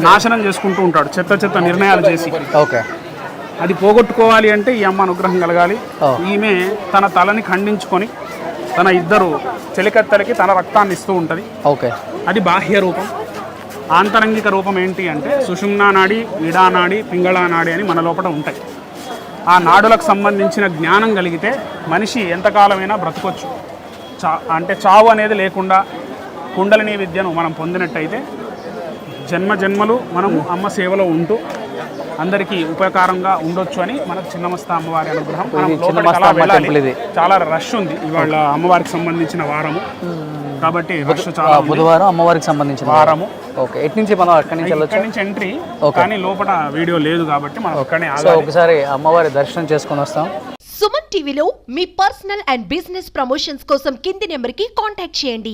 [SPEAKER 5] నాశనం చేసుకుంటూ ఉంటాడు, చెత్త నిర్ణయాలు చేసి.
[SPEAKER 2] ఓకే.
[SPEAKER 5] అది పోగొట్టుకోవాలి అంటే ఈ అమ్మ అనుగ్రహం కలగాలి. ఈమె తన తలని ఖండించుకొని తన 2 చెలికత్తెలకి తన రక్తాన్ని ఇస్తూ ఉంటుంది.
[SPEAKER 2] ఓకే.
[SPEAKER 5] అది బాహ్య రూపం. ఆంతరంగిక రూపం ఏంటి అంటే సుషుమ్నా నాడి, ఇడా నాడి, పింగళా నాడి అని మన లోపల ఉంటాయి. ఆ నాడులకు సంబంధించిన జ్ఞానం కలిగితే మనిషి ఎంతకాలమైనా బ్రతకొచ్చు. అంటే చావు అనేది లేకుండా కుండలిని విద్యను మనం పొందినట్టయితే జన్మలు మనము అమ్మ సేవలో ఉంటూ అందరికీ ఉపకారంగా ఉండొచ్చు అని మనకు చిన్నమస్త అమ్మవారి అనుగ్రహం. మనం
[SPEAKER 2] ఇది
[SPEAKER 5] లోపలికి
[SPEAKER 2] చిన్నమస్త
[SPEAKER 5] అలా
[SPEAKER 2] అమ్మ
[SPEAKER 5] వెళ్ళాలి.
[SPEAKER 2] టెంపుల్ ఇది.
[SPEAKER 5] చాలా రష్ ఉంది ఇవాళ అమ్మవారికి సంబంధించిన వారము కాబట్టి రష్ చాలా ఉంది.
[SPEAKER 2] బుధవారం అమ్మవారికి సంబంధించిన
[SPEAKER 5] వారము.
[SPEAKER 2] ఓకే, ఎటు నుంచి మనం అక్కడి నుంచి వెళ్ళొచ్చు?
[SPEAKER 5] ఇక్కడ నుంచి ఎంట్రీ, కానీ లోపల వీడియో లేదు కాబట్టి మనం అక్కడనే
[SPEAKER 2] సో
[SPEAKER 5] ఆగాలి.
[SPEAKER 2] ఒకసారి అమ్మవారి దర్శనం చేసుకొని వస్తాం.
[SPEAKER 1] సుమన్ టీవీలో మీ పర్సనల్ అండ్ బిజినెస్ ప్రమోషన్స్ కోసం కింది నెంబర్కి కాంటాక్ట్ చేయండి.